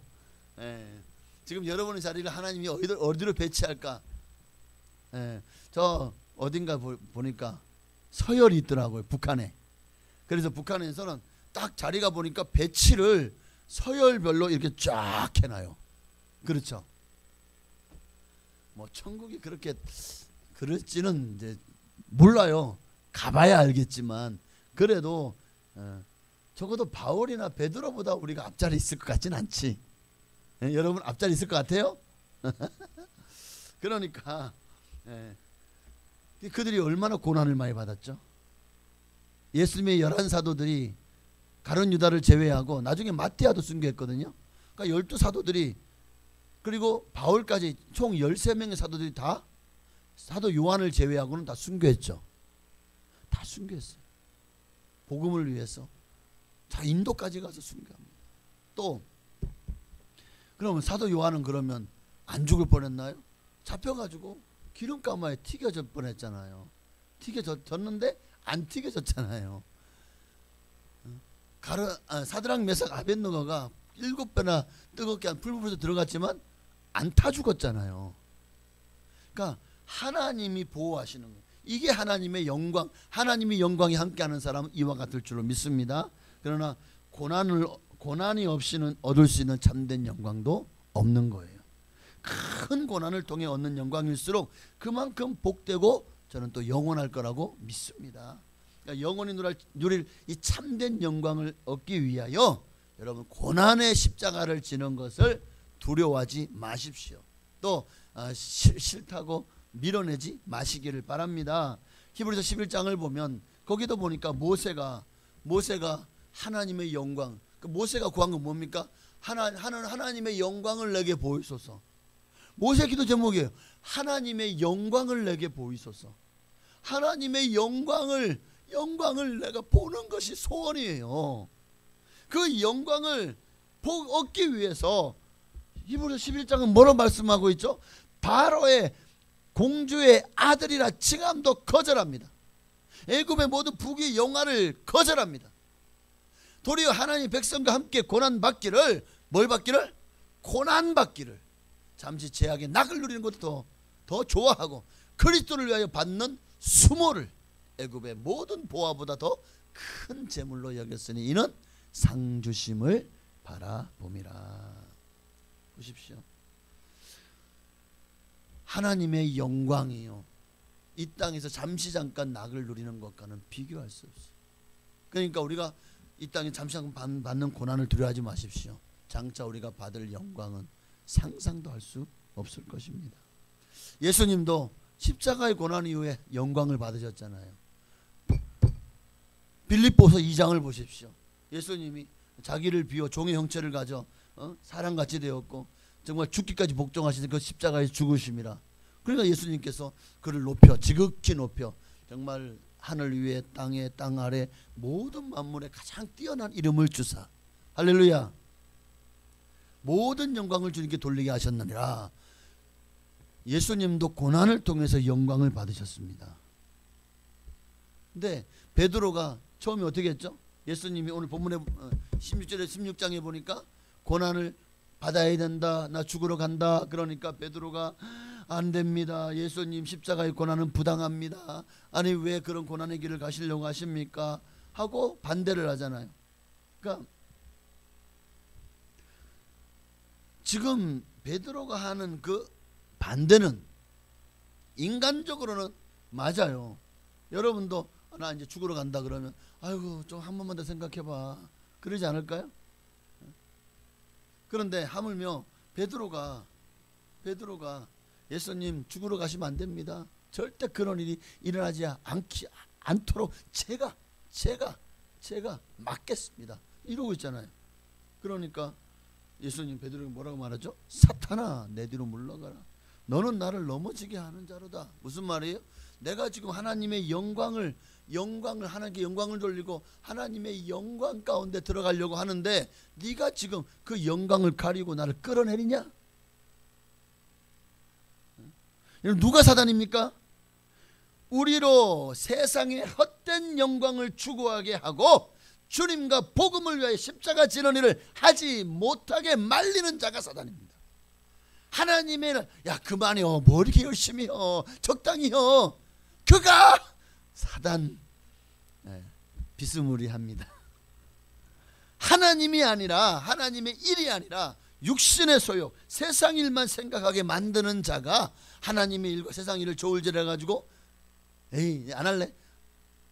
지금 여러분의 자리를 하나님이 어디로 배치할까? 저 어딘가 보니까 서열이 있더라고요. 북한에. 그래서 북한에서는 딱 자리가 보니까 배치를 서열별로 이렇게 쫙 해놔요. 그렇죠? 뭐 천국이 그렇게 그럴지는 이제 몰라요. 가봐야 알겠지만 그래도 적어도 바울이나 베드로보다 우리가 앞자리 있을 것 같진 않지. 여러분 앞자리 있을 것 같아요? 그러니까 그들이 얼마나 고난을 많이 받았죠. 예수님의 11사도들이 가룟 유다를 제외하고 나중에 마띠아도 순교했거든요. 그러니까 12사도들이 그리고 바울까지 총 13명의 사도들이 다 사도 요한을 제외하고는 다 순교했죠. 다 순교했어요. 복음을 위해서 자 인도까지 가서 순교합니다. 또 그러면 사도 요한은 그러면 안 죽을 뻔했나요? 잡혀가지고 기름가마에 튀겨질 뻔했잖아요. 튀겨졌는데 안 튀겨졌잖아요. 사드락 메삭 아벳느고가 7배나 뜨겁게 한 풀무불에서 들어갔지만 안 타 죽었잖아요. 그러니까 하나님이 보호하시는 거예요. 이게 하나님의 영광, 하나님이 영광이 함께하는 사람은 이와 같을 줄로 믿습니다. 그러나 고난이 없이는 얻을 수 있는 참된 영광도 없는 거예요. 큰 고난을 통해 얻는 영광일수록 그만큼 복되고 저는 또 영원할 거라고 믿습니다. 그러니까 영원히 누릴 이 참된 영광을 얻기 위하여 여러분 고난의 십자가를 지는 것을 두려워하지 마십시오. 또 싫다고 밀어내지 마시기를 바랍니다. 히브리서 11장을 보면 거기도 보니까 모세가 하나님의 영광, 모세가 구한 건 뭡니까? 하나님의 영광을 내게 보이소서. 모세 기도 제목이에요. 하나님의 영광을 내게 보이소서. 하나님의 영광을 내가 보는 것이 소원이에요. 그 영광을 얻기 위해서 히브리서 11장은 뭐로 말씀하고 있죠? 바로의 공주의 아들이라 칭함도 거절합니다. 애굽의 모든 부귀 영화를 거절합니다. 도리어 하나님 백성과 함께 고난받기를 뭘 받기를? 고난받기를 잠시 죄악의 낙을 누리는 것도 더 좋아하고 그리스도를 위하여 받는 수모를 애굽의 모든 보화보다 더 큰 재물로 여겼으니 이는 상 주심을 바라봄이라. 보십시오. 하나님의 영광이요, 이 땅에서 잠시 잠깐 낙을 누리는 것과는 비교할 수 없어요. 그러니까 우리가 이 땅에 잠시 잠깐 받는 고난을 두려워하지 마십시오. 장차 우리가 받을 영광은 상상도 할 수 없을 것입니다. 예수님도 십자가의 고난 이후에 영광을 받으셨잖아요. 빌립보서 2장을 보십시오. 예수님이 자기를 비워 종의 형체를 가져 사람같이 되었고 정말 죽기까지 복종하시는 그 십자가의 죽으심이라. 그러니까 예수님께서 그를 높여, 지극히 높여 정말 하늘 위에 땅에 땅 아래 모든 만물에 가장 뛰어난 이름을 주사, 할렐루야, 모든 영광을 주님께 돌리게 하셨느니라. 예수님도 고난을 통해서 영광을 받으셨습니다. 근데 베드로가 처음에 어떻게 했죠? 예수님이 오늘 본문에 16절에 16장에 보니까 고난을 받아야 된다, 나 죽으러 간다. 그러니까 베드로가 안 됩니다, 예수님 십자가의 고난은 부당합니다, 아니 왜 그런 고난의 길을 가시려고 하십니까? 하고 반대를 하잖아요. 그러니까 지금 베드로가 하는 그 반대는 인간적으로는 맞아요. 여러분도 나 이제 죽으러 간다 그러면 아이고 좀 한 번만 더 생각해봐, 그러지 않을까요? 그런데 하물며 베드로가 예수님 죽으러 가시면 안 됩니다, 절대 그런 일이 일어나지 않도록 제가 막겠습니다, 이러고 있잖아요. 그러니까 예수님 베드로에게 뭐라고 말하죠? 사탄아, 내 뒤로 물러가라, 너는 나를 넘어지게 하는 자로다. 무슨 말이에요? 내가 지금 하나님의 영광을 하나님께 영광을 돌리고 하나님의 영광 가운데 들어가려고 하는데 네가 지금 그 영광을 가리고 나를 끌어내리냐? 누가 사단입니까? 우리로 세상의 헛된 영광을 추구하게 하고 주님과 복음을 위하여 십자가 지는 일을 하지 못하게 말리는 자가 사단입니다. 하나님의 야 그만해요, 뭐 이렇게 열심히 해, 적당히 해, 그가 사단 비스무리합니다. 하나님이 아니라, 하나님의 일이 아니라 육신의 소욕, 세상 일만 생각하게 만드는 자가 하나님의 일과 세상 일을 저울질해 가지고 에이 안 할래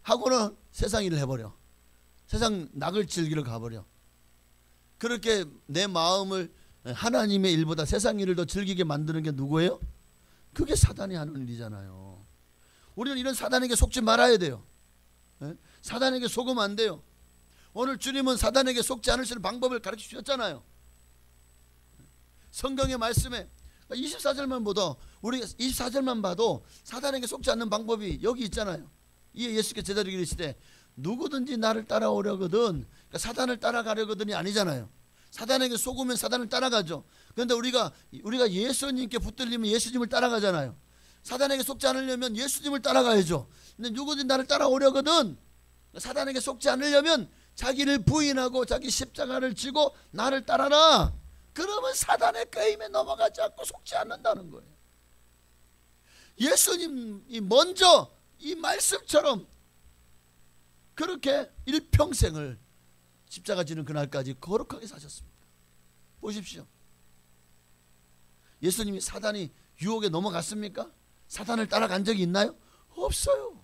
하고는 세상 일을 해버려, 세상 낙을 즐기러 가버려. 그렇게 내 마음을 하나님의 일보다 세상 일을 더 즐기게 만드는 게 누구예요? 그게 사단이 하는 일이잖아요. 우리는 이런 사단에게 속지 말아야 돼요. 사단에게 속으면 안 돼요. 오늘 주님은 사단에게 속지 않을 수 있는 방법을 가르쳐 주셨잖아요. 성경의 말씀에 24절만 보도, 우리 24절만 봐도 사단에게 속지 않는 방법이 여기 있잖아요. 이에 예수께서 제자들에게 이르시되 누구든지 나를 따라오려거든, 그러니까 사단을 따라가려거든이 아니잖아요. 사단에게 속으면 사단을 따라가죠. 그런데 우리가 예수님께 붙들리면 예수님을 따라가잖아요. 사단에게 속지 않으려면 예수님을 따라가야죠. 근데 누구든지 나를 따라오려거든, 사단에게 속지 않으려면 자기를 부인하고 자기 십자가를 지고 나를 따라라. 그러면 사단의 꾀임에 넘어가지 않고 속지 않는다는 거예요. 예수님이 먼저 이 말씀처럼 그렇게 일평생을 십자가 지는 그날까지 거룩하게 사셨습니다. 보십시오. 예수님이 사단이 유혹에 넘어갔습니까? 사단을 따라간 적이 있나요? 없어요.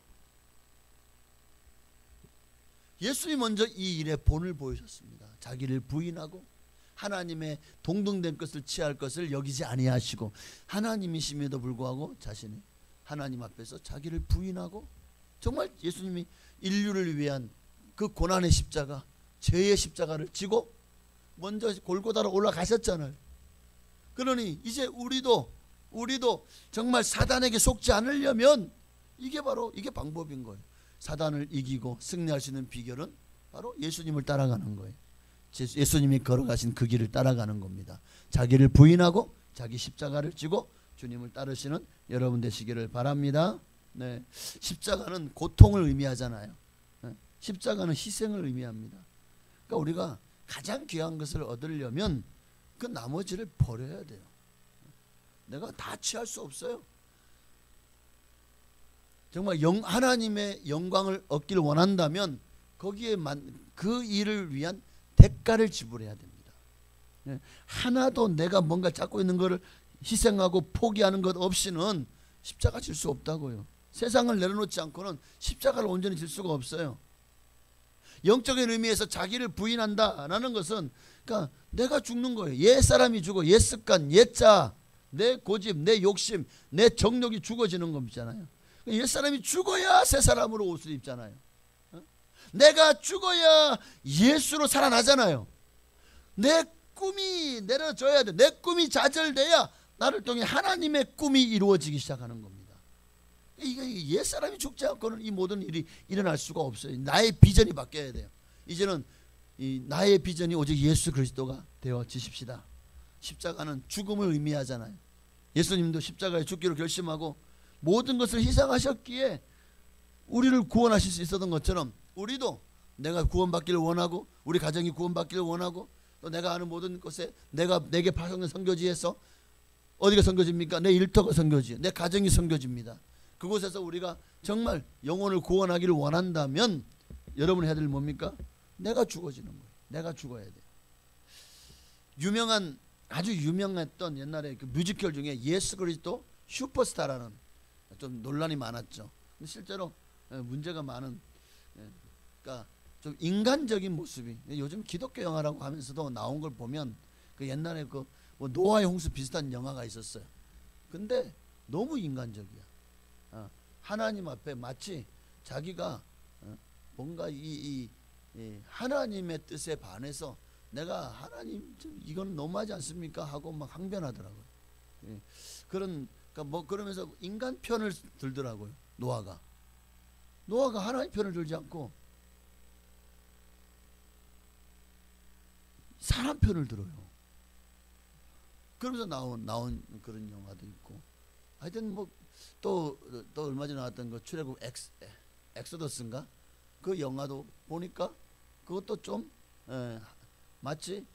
예수님이 먼저 이 일의 본을 보이셨습니다. 자기를 부인하고 하나님의 동등된 것을 취할 것을 여기지 아니하시고 하나님이심에도 불구하고 자신이 하나님 앞에서 자기를 부인하고 정말 예수님이 인류를 위한 그 고난의 십자가, 죄의 십자가를 지고 먼저 골고다로 올라가셨잖아요. 그러니 이제 우리도 정말 사단에게 속지 않으려면 이게 방법인 거예요. 사단을 이기고 승리할 수 있는 비결은 바로 예수님을 따라가는 거예요. 예수님이 걸어가신 그 길을 따라가는 겁니다. 자기를 부인하고 자기 십자가를 지고 주님을 따르시는 여러분 되시기를 바랍니다. 네, 십자가는 고통을 의미하잖아요. 십자가는 희생을 의미합니다. 그러니까 우리가 가장 귀한 것을 얻으려면 그 나머지를 버려야 돼요. 내가 다 취할 수 없어요. 정말 하나님의 영광을 얻기를 원한다면 거기에 그 일을 위한 대가를 지불해야 됩니다. 하나도 내가 뭔가 잡고 있는 거를 희생하고 포기하는 것 없이는 십자가 질 수 없다고요. 세상을 내려놓지 않고는 십자가를 온전히 질 수가 없어요. 영적인 의미에서 자기를 부인한다라는 것은 그러니까 내가 죽는 거예요. 옛 사람이 죽어, 옛 습관, 옛 자, 내 고집, 내 욕심, 내 정욕이 죽어지는 겁니잖아요. 옛 사람이 죽어야 새 사람으로 옷을 입잖아요. 내가 죽어야 예수로 살아나잖아요. 내 꿈이 내려져야 돼. 내 꿈이 좌절돼야 나를 통해 하나님의 꿈이 이루어지기 시작하는 겁니다. 이게 옛사람이 죽지 않고는 이 모든 일이 일어날 수가 없어요. 나의 비전이 바뀌어야 돼요. 이제는 이 나의 비전이 오직 예수 그리스도가 되어지십시다. 십자가는 죽음을 의미하잖아요. 예수님도 십자가에 죽기로 결심하고 모든 것을 희생하셨기에 우리를 구원하실 수 있었던 것처럼 우리도 내가 구원받기를 원하고 우리 가정이 구원받기를 원하고 또 내가 아는 모든 것에 내게 파송된 선교지에서 어디가 선교지입니까? 내 일터가 선교지, 내 가정이 선교지입니다. 그곳에서 우리가 정말 영혼을 구원하기를 원한다면 여러분이 해야 될 뭡니까? 내가 죽어지는 거예요. 내가 죽어야 돼요. 아주 유명했던 옛날에 그 뮤지컬 중에 예수 그리스도 슈퍼스타라는 좀 논란이 많았죠. 근데 실제로 문제가 많은, 그러니까 좀 인간적인 모습이 요즘 기독교 영화라고 하면서도 나온 걸 보면 그 옛날에 그 뭐 노아의 홍수 비슷한 영화가 있었어요. 근데 너무 인간적이야. 하나님 앞에 마치 자기가 뭔가 이 하나님의 뜻에 반해서 내가 하나님 이건 너무하지 않습니까? 하고 막 항변하더라고요. 그러니까 뭐 그러면서 인간 편을 들더라고요. 노아가 하나님 편을 들지 않고 사람 편을 들어요. 그러면서 나온 그런 영화도 있고, 하여튼 뭐 또 얼마 전에 나왔던 그 출애굽 엑소더스인가 그 영화도 보니까 그것도 좀 마치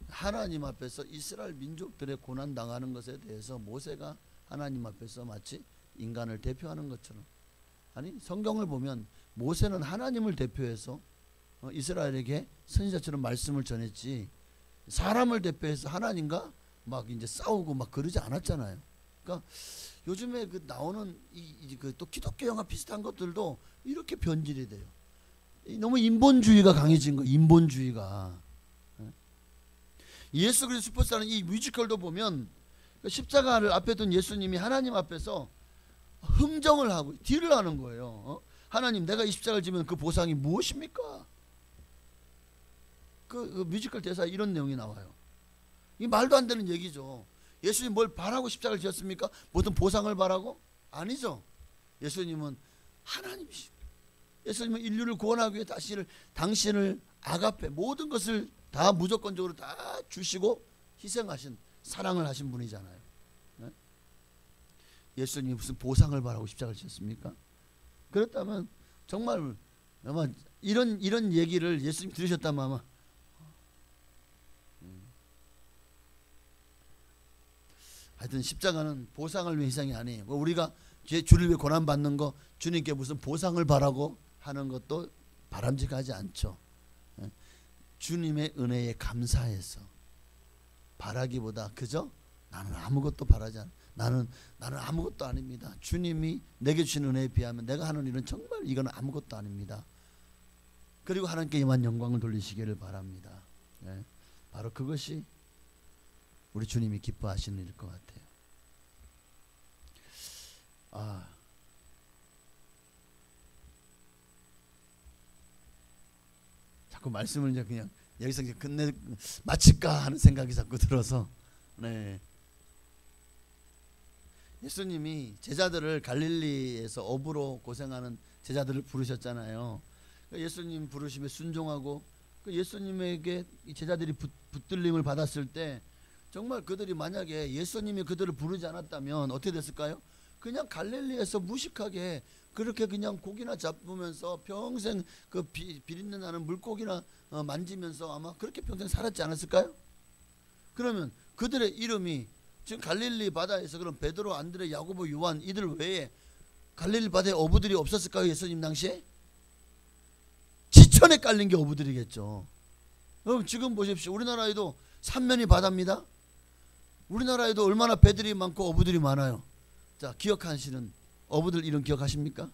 하나님 앞에서 이스라엘 민족들의 고난 당하는 것에 대해서 모세가 하나님 앞에서 마치 인간을 대표하는 것처럼, 아니 성경을 보면 모세는 하나님을 대표해서 이스라엘에게 선지자처럼 말씀을 전했지 사람을 대표해서 하나님과 막 이제 싸우고 막 그러지 않았잖아요. 그러니까 요즘에 그 나오는 또 기독교 영화 비슷한 것들도 이렇게 변질이 돼요. 너무 인본주의가 강해진 거예요. 인본주의가. 예수 그리스도 슈퍼스타는 이 뮤지컬도 보면 십자가를 앞에 둔 예수님이 하나님 앞에서 흥정을 하고 딜을 하는 거예요. 하나님, 내가 이 십자가를 지면 그 보상이 무엇입니까? 그 뮤지컬 대사에 이런 내용이 나와요. 이 말도 안 되는 얘기죠. 예수님 뭘 바라고 십자가를 지었습니까? 무슨 보상을 바라고? 아니죠. 예수님은 하나님이십니다. 예수님은 인류를 구원하기 위해 당신을 아가페 모든 것을 다 무조건적으로 다 주시고 희생하신, 사랑을 하신 분이잖아요. 네? 예수님이 무슨 보상을 바라고 십자가를 지었습니까? 그렇다면 정말 아마 이런 얘기를 예수님이 들으셨다면 아마 하여튼 십자가는 보상을 위해 희생이 아니에요. 우리가 주를 위해 고난받는 거 주님께 무슨 보상을 바라고 하는 것도 바람직하지 않죠. 주님의 은혜에 감사해서 바라기보다 그저 나는 아무것도 바라지 않아. 나는 아무것도 아닙니다. 주님이 내게 주신 은혜에 비하면 내가 하는 일은 정말 이건 아무것도 아닙니다. 그리고 하나님께 이만 영광을 돌리시기를 바랍니다. 바로 그것이 우리 주님이 기뻐하시는 일일 것 같아요. 자꾸 말씀을 이제 그냥 여기서 이제 마칠까 하는 생각이 자꾸 들어서, 예수님이 제자들을 갈릴리에서 어부로 고생하는 제자들을 부르셨잖아요. 예수님 부르심에 순종하고 예수님에게 이 제자들이 붙들림을 받았을 때 정말 그들이 만약에 예수님이 그들을 부르지 않았다면 어떻게 됐을까요? 그냥 갈릴리에서 무식하게 그렇게 그냥 고기나 잡으면서 평생 그 비린내 나는 물고기나 만지면서 아마 그렇게 평생 살았지 않았을까요? 그러면 그들의 이름이 지금 갈릴리 바다에서 그럼 베드로, 안드레, 야고보, 요한 이들 외에 갈릴리 바다에 어부들이 없었을까요? 예수님 당시에? 지천에 깔린 게 어부들이겠죠. 그럼 지금 보십시오. 우리나라에도 삼면이 바다입니다. 우리나라에도 얼마나 배들이 많고 어부들이 많아요. 자, 기억하시는 어부들 이름 기억하십니까?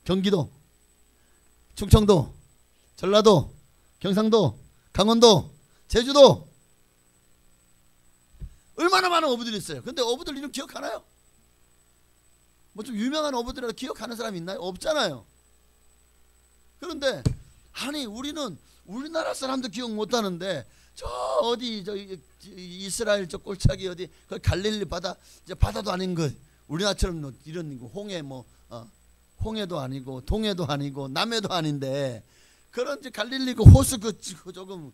경기도, 충청도, 전라도, 경상도, 강원도, 제주도 얼마나 많은 어부들이 있어요. 근데 어부들 이름 기억하나요? 뭐 좀 유명한 어부들이라도 기억하는 사람 있나요? 없잖아요. 그런데 아니 우리는 우리나라 사람도 기억 못하는데 저 어디 저 이스라엘 저 꼴차기 어디 그 갈릴리 바다 이제 바다도 아닌 것 우리나라처럼 이런 홍해 뭐 홍해도 아니고 동해도 아니고 남해도 아닌데 그런 이제 갈릴리 그 호수 그 조금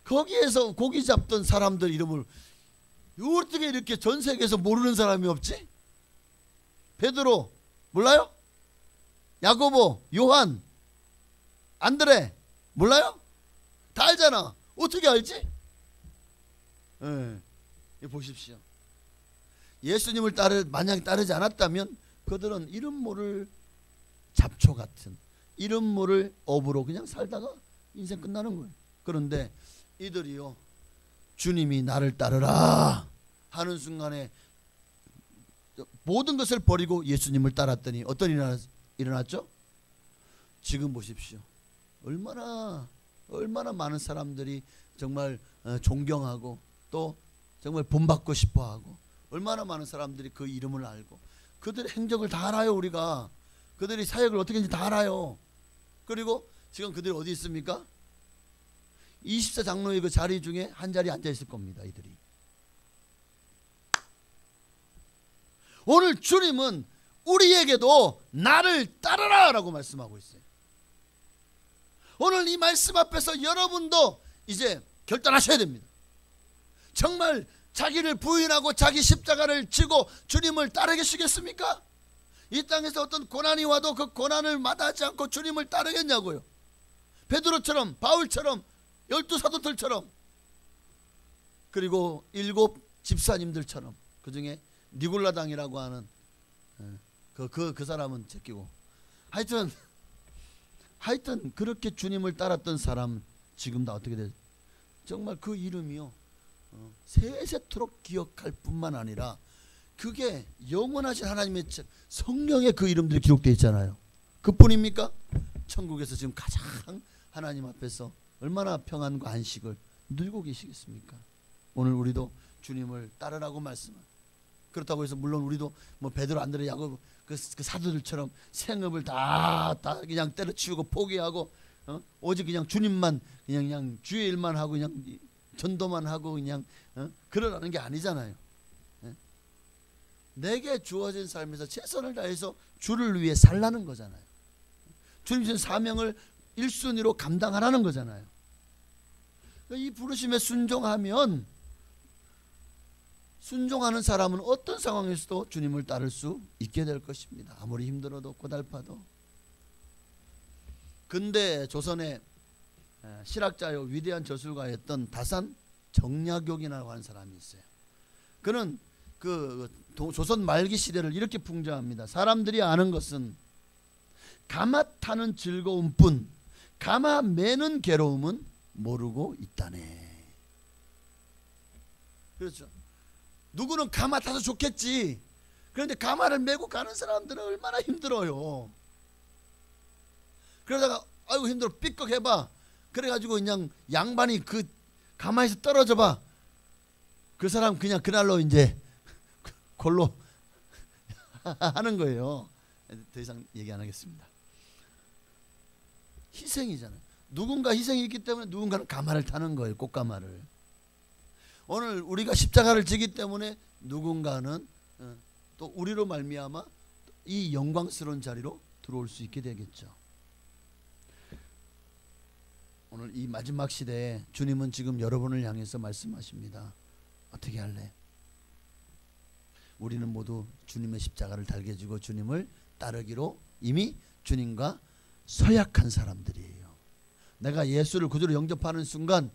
거기에서 고기 잡던 사람들 이름을 어떻게 이렇게 전 세계에서 모르는 사람이 없지? 베드로 몰라요? 야고보, 요한, 안드레 몰라요? 다 알잖아. 어떻게 알지? 보십시오. 예수님을 만약에 따르지 않았다면 그들은 이름 모를 잡초 같은 이름 모를 어부로 그냥 살다가 인생 끝나는 거예요. 그런데 이들이요 주님이 나를 따르라 하는 순간에 모든 것을 버리고 예수님을 따랐더니 어떤 일이 일어났죠? 지금 보십시오. 얼마나 많은 사람들이 정말 존경하고 또 정말 본받고 싶어하고 얼마나 많은 사람들이 그 이름을 알고 그들의 행적을 다 알아요. 우리가 그들이 사역을 어떻게 했는지 다 알아요. 그리고 지금 그들이 어디 있습니까? 24장로의 그 자리 중에 한 자리에 앉아 있을 겁니다. 이들이 오늘 주님은 우리에게도 나를 따르라 라고 말씀하고 있어요. 오늘 이 말씀 앞에서 여러분도 이제 결단하셔야 됩니다. 정말 자기를 부인하고 자기 십자가를 지고 주님을 따르시겠습니까? 이 땅에서 어떤 고난이 와도 그 고난을 마다하지 않고 주님을 따르겠냐고요. 베드로처럼 바울처럼 12 사도들처럼 그리고 7 집사님들처럼 그 중에 니골라당이라고 하는 그 사람은 제끼고 하여튼 그렇게 주님을 따랐던 사람 지금 다 어떻게 돼? 정말 그 이름이요 세세토록 기억할 뿐만 아니라 그게 영원하신 하나님의 성령의 그 이름들이 기록되어 있잖아요. 그뿐입니까? 천국에서 지금 가장 하나님 앞에서 얼마나 평안과 안식을 누리고 계시겠습니까? 오늘 우리도 주님을 따르라고 말씀을 그렇다고 해서 물론 우리도 뭐 베드로 안드레 야고보 그 사도들처럼 생업을 다 그냥 때려치우고 포기하고 오직 그냥 주님만 그냥 주의 일만 하고 그냥 전도만 하고 그냥 그러라는 게 아니잖아요. 내게 주어진 삶에서 최선을 다해서 주를 위해 살라는 거잖아요. 주님 주신 사명을 1순위로 감당하라는 거잖아요. 이 부르심에 순종하는 사람은 어떤 상황에서도 주님을 따를 수 있게 될 것입니다. 아무리 힘들어도 고달파도. 근데 조선의 실학자요 위대한 저술가였던 다산 정약용이라고 하는 사람이 있어요. 그는 그 조선 말기 시대를 이렇게 풍자합니다. 사람들이 아는 것은 가마 타는 즐거움뿐 가마 매는 괴로움은 모르고 있다네. 그렇죠. 누구는 가마 타서 좋겠지. 그런데 가마를 메고 가는 사람들은 얼마나 힘들어요. 그러다가 아이고 힘들어 삐걱 해봐. 그래가지고 그냥 양반이 그 가마에서 떨어져 봐. 그 사람 그냥 그날로 이제 골로 하는 거예요. 더 이상 얘기 안 하겠습니다. 희생이잖아요. 누군가 희생이 있기 때문에 누군가는 가마를 타는 거예요. 꽃가마를. 오늘 우리가 십자가를 지기 때문에 누군가는 또 우리로 말미암아 이 영광스러운 자리로 들어올 수 있게 되겠죠. 오늘 이 마지막 시대에 주님은 지금 여러분을 향해서 말씀하십니다. 어떻게 할래? 우리는 모두 주님의 십자가를 달게 지고 주님을 따르기로 이미 주님과 서약한 사람들이에요. 내가 예수를 구주로 영접하는 순간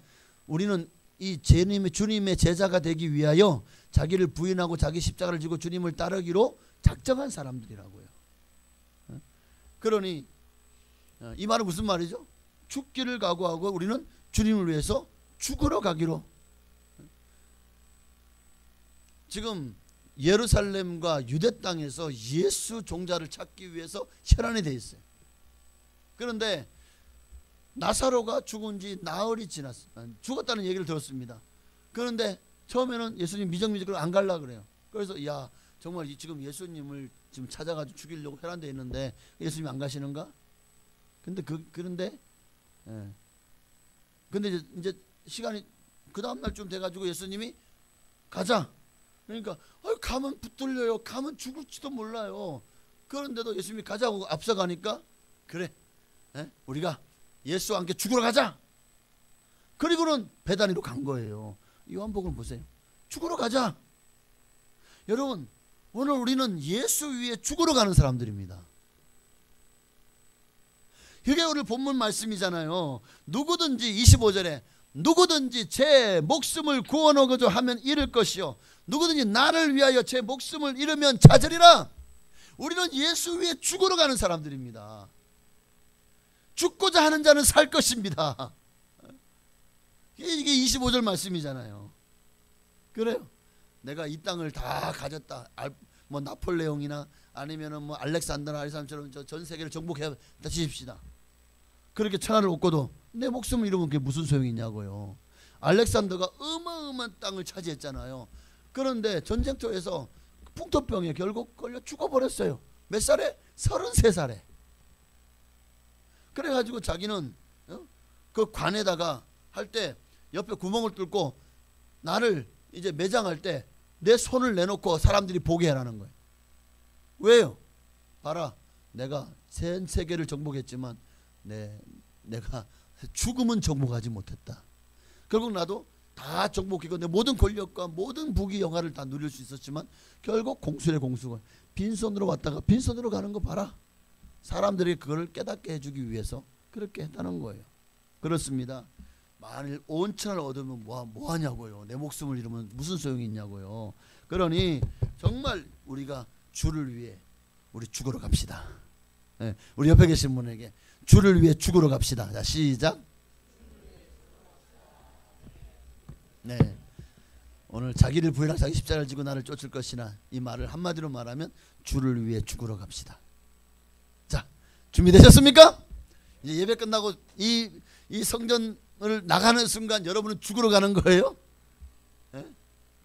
우리는 이 주님의 제자가 되기 위하여 자기를 부인하고 자기 십자가를 지고 주님을 따르기로 작정한 사람들이라고요. 그러니 이 말은 무슨 말이죠? 죽기를 각오하고 우리는 주님을 위해서 죽으러 가기로 지금 예루살렘과 유대 땅에서 예수 종자를 찾기 위해서 혈안이 돼 있어요. 그런데 나사로가 죽은 지 나흘이 죽었다는 얘기를 들었습니다. 그런데 처음에는 예수님 미적미적으로 안 갈라 그래요. 그래서 야 정말 지금 예수님을 지금 찾아가지고 죽이려고 혈안돼 있는데 예수님이 안 가시는가? 그런데 이제 시간이 그 다음 날쯤 돼가지고 예수님이 가자. 그러니까 가면 붙들려요. 가면 죽을지도 몰라요. 그런데도 예수님이 가자고 앞서가니까 그래, 우리가 예수와 함께 죽으러 가자. 그리고는 베다니로 간 거예요. 요한복음 보세요. 죽으러 가자. 여러분, 오늘 우리는 예수 위에 죽으러 가는 사람들입니다. 그게 오늘 본문 말씀이잖아요. 누구든지 25절에 누구든지 제 목숨을 구원하고자 하면 잃을 것이요 누구든지 나를 위하여 제 목숨을 잃으면 찾으리라. 우리는 예수 위에 죽으러 가는 사람들입니다. 죽고자 하는 자는 살 것입니다. 이게 25절 말씀이잖아요. 그래요. 내가 이 땅을 다 가졌다. 뭐 나폴레옹이나 아니면은 뭐 알렉산더나 아리삼처럼 전 세계를 정복해 다치십시다. 그렇게 천하를 얻고도 내 목숨을 잃으면 그게 무슨 소용이 있냐고요. 알렉산더가 어마어마한 땅을 차지했잖아요. 그런데 전쟁터에서 풍토병에 결국 걸려 죽어버렸어요. 몇 살에? 33살에. 그래가지고 자기는 그 관에다가 할 때 옆에 구멍을 뚫고 나를 이제 매장할 때 내 손을 내놓고 사람들이 보게 해라는 거예요. 왜요? 봐라, 내가 전 세계를 정복했지만 내가 죽음은 정복하지 못했다. 결국 나도 다 정복했고 내 모든 권력과 모든 부귀 영화를 다 누릴 수 있었지만 결국 공수래 공수건 빈손으로 왔다가 빈손으로 가는 거 봐라. 사람들이 그걸 깨닫게 해주기 위해서 그렇게 했다는 거예요. 그렇습니다. 만일 온 천을 얻으면 뭐 하냐고요. 내 목숨을 잃으면 무슨 소용이 있냐고요. 그러니 정말 우리가 주를 위해 우리 죽으러 갑시다. 우리 옆에 계신 분에게 주를 위해 죽으러 갑시다. 자, 시작. 네, 오늘 자기를 부인하고 자기 십자가를 지고 나를 쫓을 것이나 이 말을 한마디로 말하면 주를 위해 죽으러 갑시다. 자, 준비되셨습니까? 이제 예배 끝나고 이 성전을 나가는 순간 여러분은 죽으러 가는 거예요?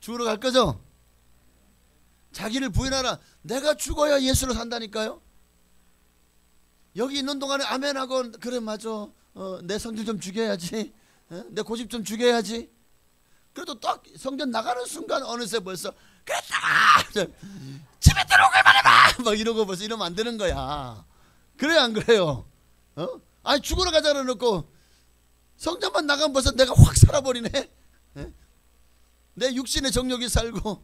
죽으러 갈 거죠? 자기를 부인하라. 내가 죽어야 예수로 산다니까요. 여기 있는 동안에 아멘하고 그래 맞아. 내 성질 좀 죽여야지. 내 고집 좀 죽여야지. 그래도 딱 성전 나가는 순간 어느새 벌써 그랬다. 집에 들어오기만 해봐. 막 이러고 벌써 이러면 안 되는 거야. 그래 안 그래요? 아니 죽으러 가자 그래놓고 성전만 나가면 벌써 내가 확 살아버리네. 내 육신의 정욕이 살고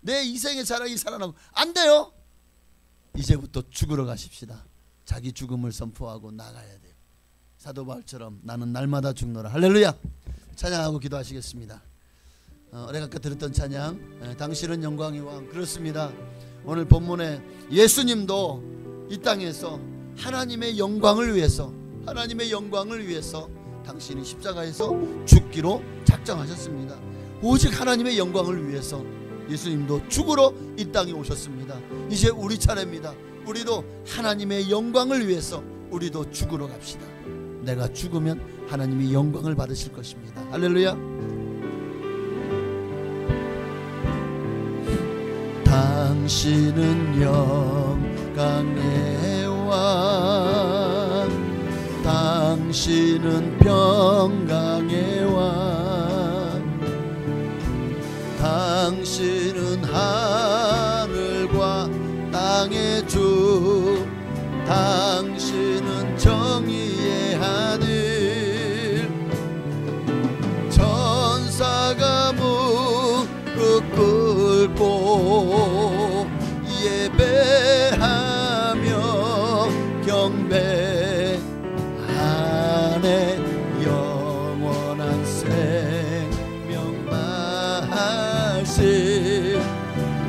내 이생의 자랑이 살아나고 안 돼요. 이제부터 죽으러 가십시다. 자기 죽음을 선포하고 나가야 돼요. 사도 바울처럼 나는 날마다 죽노라. 할렐루야. 찬양하고 기도하시겠습니다. 내가 아까 들었던 찬양 당신은 영광의 왕. 그렇습니다. 오늘 본문에 예수님도 이 땅에서 하나님의 영광을 위해서 당신이 십자가에서 죽기로 작정하셨습니다. 오직 하나님의 영광을 위해서 예수님도 죽으러 이 땅에 오셨습니다. 이제 우리 차례입니다. 우리도 하나님의 영광을 위해서 우리도 죽으러 갑시다. 내가 죽으면 하나님이 영광을 받으실 것입니다. 할렐루야. 당신은 영광의 왕, 당신은 평강의 왕, 당신은 하늘과 땅의 주, 당신은 정의의 하늘, 천사가 무릎 꿇고 예배하며 경배하네. 영원한 생명 말씀,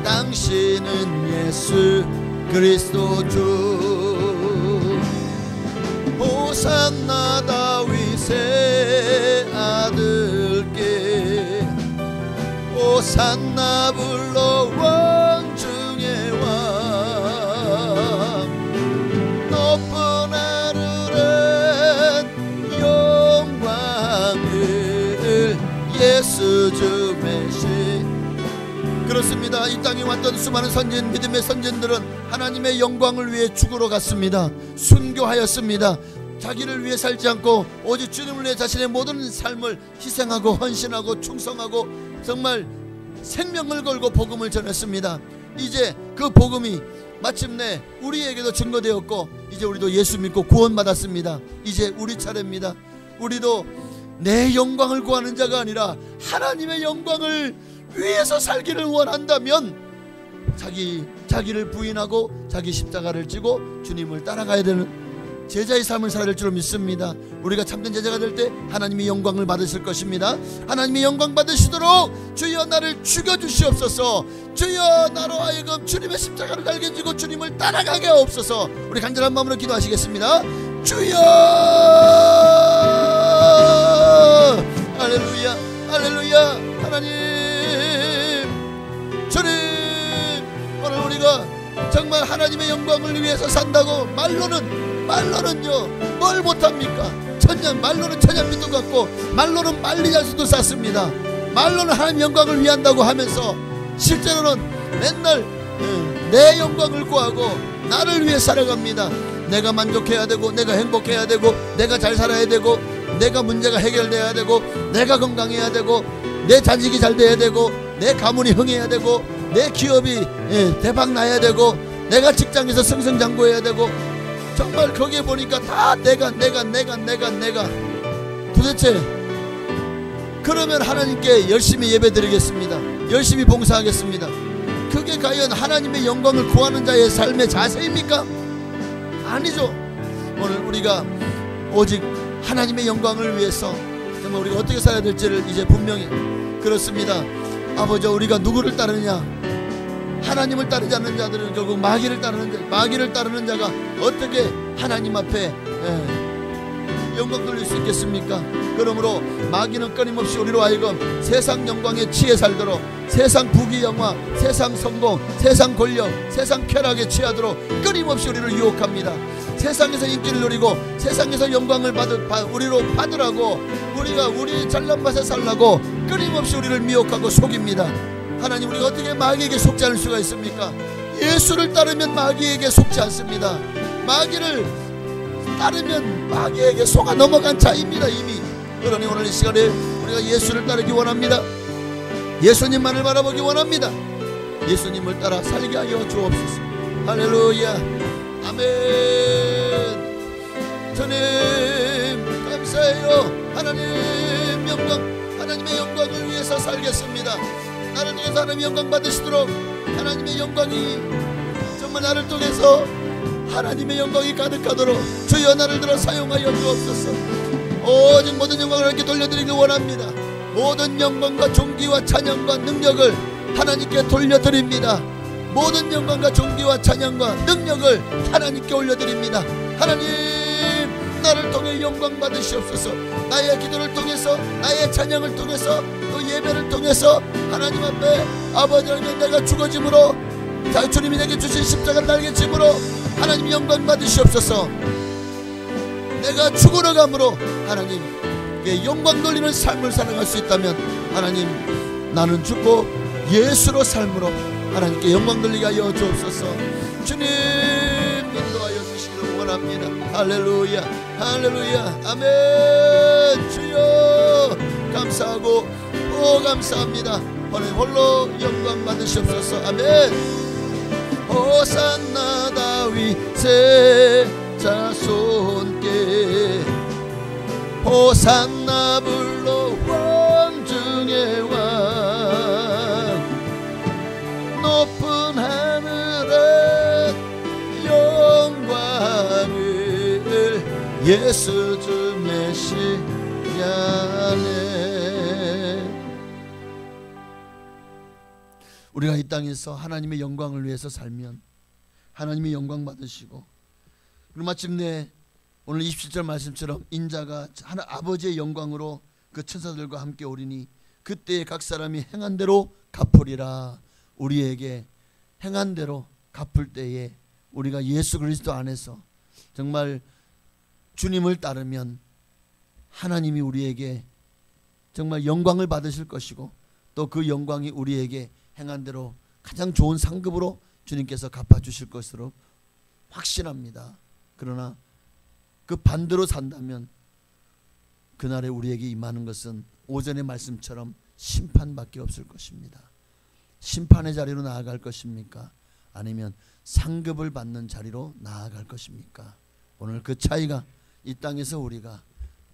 당신은 예수 그리스도 주. 호산나 다윗의 아들께 호산나 불러 높은 하늘은 영광을 예수 주 메시. 그렇습니다. 이 땅에 왔던 수많은 선진, 믿음의 선진들은 하나님의 영광을 위해 죽으러 갔습니다. 순교하였습니다. 자기를 위해 살지 않고 오직 주님을 위해 자신의 모든 삶을 희생하고 헌신하고 충성하고 정말 생명을 걸고 복음을 전했습니다. 이제 그 복음이 마침내 우리에게도 증거되었고 이제 우리도 예수 믿고 구원받았습니다. 이제 우리 차례입니다. 우리도 내 영광을 구하는 자가 아니라 하나님의 영광을 위해서 살기를 원한다면 자기를 부인하고 자기 십자가를 지고 주님을 따라가야 되는 제자의 삶을 살아야 될 줄로 믿습니다. 우리가 참된 제자가 될 때 하나님이 영광을 받으실 것입니다. 하나님이 영광 받으시도록 주여 나를 죽여주시옵소서. 주여 나로 하여금 주님의 십자가를 달게 지고 주님을 따라가게 하옵소서. 우리 간절한 마음으로 기도하시겠습니다. 주여 할렐루야 할렐루야. 하나님 주님, 오늘 우리가 정말 하나님의 영광을 위해서 산다고 말로는요 뭘 못합니까? 말로는 천년빛도 같고 말로는 빨리 잘 수도 쌌습니다. 말로는 하나님 영광을 위한다고 하면서 실제로는 맨날 내 영광을 구하고 나를 위해 살아갑니다. 내가 만족해야 되고 내가 행복해야 되고 내가 잘 살아야 되고 내가 문제가 해결돼야 되고 내가 건강해야 되고 내 자식이 잘 돼야 되고 내 가문이 흥해야 되고 내 기업이 대박 나야 되고 내가 직장에서 승승장구해야 되고 정말 거기에 보니까 다 내가 도대체 그러면 하나님께 열심히 예배드리겠습니다. 열심히 봉사하겠습니다. 그게 과연 하나님의 영광을 구하는 자의 삶의 자세입니까? 아니죠. 오늘 우리가 오직 하나님의 영광을 위해서 정말 우리가 어떻게 살아야 될지를 이제 분명히 그렇습니다. 아버지, 우리가 누구를 따르냐? 하나님을 따르지 않는 자들은 결국 마귀를 따르는 자가 어떻게 하나님 앞에 영광 돌릴 수 있겠습니까? 그러므로 마귀는 끊임없이 우리로 하여금 세상 영광에 취해 살도록, 세상 부귀영화, 세상 성공, 세상 권력, 세상 쾌락에 취하도록 끊임없이 우리를 유혹합니다. 세상에서 인기를 누리고 세상에서 영광을 우리로 받으라고, 우리가 우리 잘난 맛에 살라고 끊임없이 우리를 미혹하고 속입니다. 하나님, 우리가 어떻게 마귀에게 속지 않을 수가 있습니까? 예수를 따르면 마귀에게 속지 않습니다. 마귀를 따르면 마귀에게 속아 넘어간 자입니다, 이미. 그러니 오늘 이 시간에 우리가 예수를 따르기 원합니다. 예수님만을 바라보기 원합니다. 예수님을 따라 살게 하여 주옵소서. 할렐루야, 아멘. 주님 감사해요. 하나님의 영광을 위해서 살겠습니다. 나를 통해서 하나님의 영광 받으시도록, 하나님의 영광이 정말 나를 통해서 하나님의 영광이 가득하도록 주여 나를 들어 사용하여 주옵소서. 오직 모든 영광을 하나님께 돌려드리길 원합니다. 모든 영광과 존귀와 찬양과 능력을 하나님께 돌려드립니다. 모든 영광과 존귀와 찬양과 능력을 하나님께 올려드립니다. 하나님, 나를 통해 영광 받으시옵소서. 나의 기도를 통해서, 나의 찬양을 통해서, 또 예배를 통해서 하나님 앞에 아버지 하나님, 내가 죽어짐으로, 주님이 내게 주신 십자가를 달게 짐으로 하나님 영광 받으시옵소서. 내가 죽으러 감으로 하나님께 영광 돌리는 삶을 살아갈 수 있다면 하나님, 나는 죽고 예수로 삶으로 하나님께 영광 돌리게 하여 주옵소서. 주님 인도하여 주시기를 원합니다. 할렐루야, 할렐루야, 아멘. 주여 감사하고 또 감사합니다. 오늘 홀로 영광 받으시옵소서. 아멘. 호산나 다윗의 자손께, 호산나 불러 왕 중의 왕, 높은 하늘에 영광을 예수 주 메시아네. 우리가 이 땅에서 하나님의 영광을 위해서 살면 하나님의 영광 받으시고, 그리고 마침내 오늘 27절 말씀처럼 인자가 하나 아버지의 영광으로 그 천사들과 함께 오리니 그때에 각 사람이 행한 대로 갚으리라. 우리에게 행한 대로 갚을 때에 우리가 예수 그리스도 안에서 정말 주님을 따르면 하나님이 우리에게 정말 영광을 받으실 것이고 또 그 영광이 우리에게 행한 대로 가장 좋은 상급으로 주님께서 갚아주실 것으로 확신합니다. 그러나 그 반대로 산다면 그날에 우리에게 임하는 것은 오전의 말씀처럼 심판밖에 없을 것입니다. 심판의 자리로 나아갈 것입니까? 아니면 상급을 받는 자리로 나아갈 것입니까? 오늘 그 차이가 이 땅에서 우리가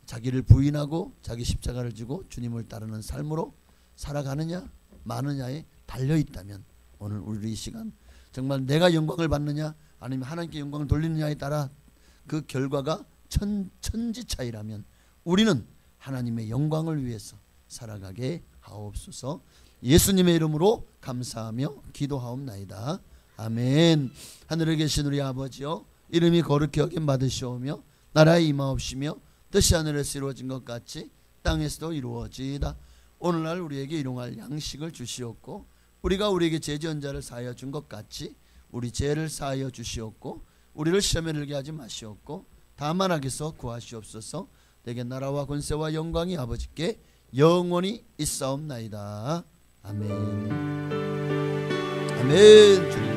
자기를 부인하고 자기 십자가를 지고 주님을 따르는 삶으로 살아가느냐 마느냐에 달려있다면 오늘 우리 이 시간 정말 내가 영광을 받느냐 아니면 하나님께 영광을 돌리느냐에 따라 그 결과가 천지 차이라면 우리는 하나님의 영광을 위해서 살아가게 하옵소서. 예수님의 이름으로 감사하며 기도하옵나이다. 아멘. 하늘에 계신 우리 아버지여, 이름이 거룩히 여김 받으시오며 나라의 임하옵시며 뜻이 하늘에서 이루어진 것 같이 땅에서도 이루어지이다. 오늘날 우리에게 일용할 양식을 주시옵고 우리가 우리에게 죄지은 자를 사하여 준 것 같이 우리 죄를 사하여 주시옵고 우리를 시험에 들게 하지 마시옵고 다만 악에서 구하시옵소서. 내게 나라와 권세와 영광이 아버지께 영원히 있사옵나이다. 아멘. 아멘.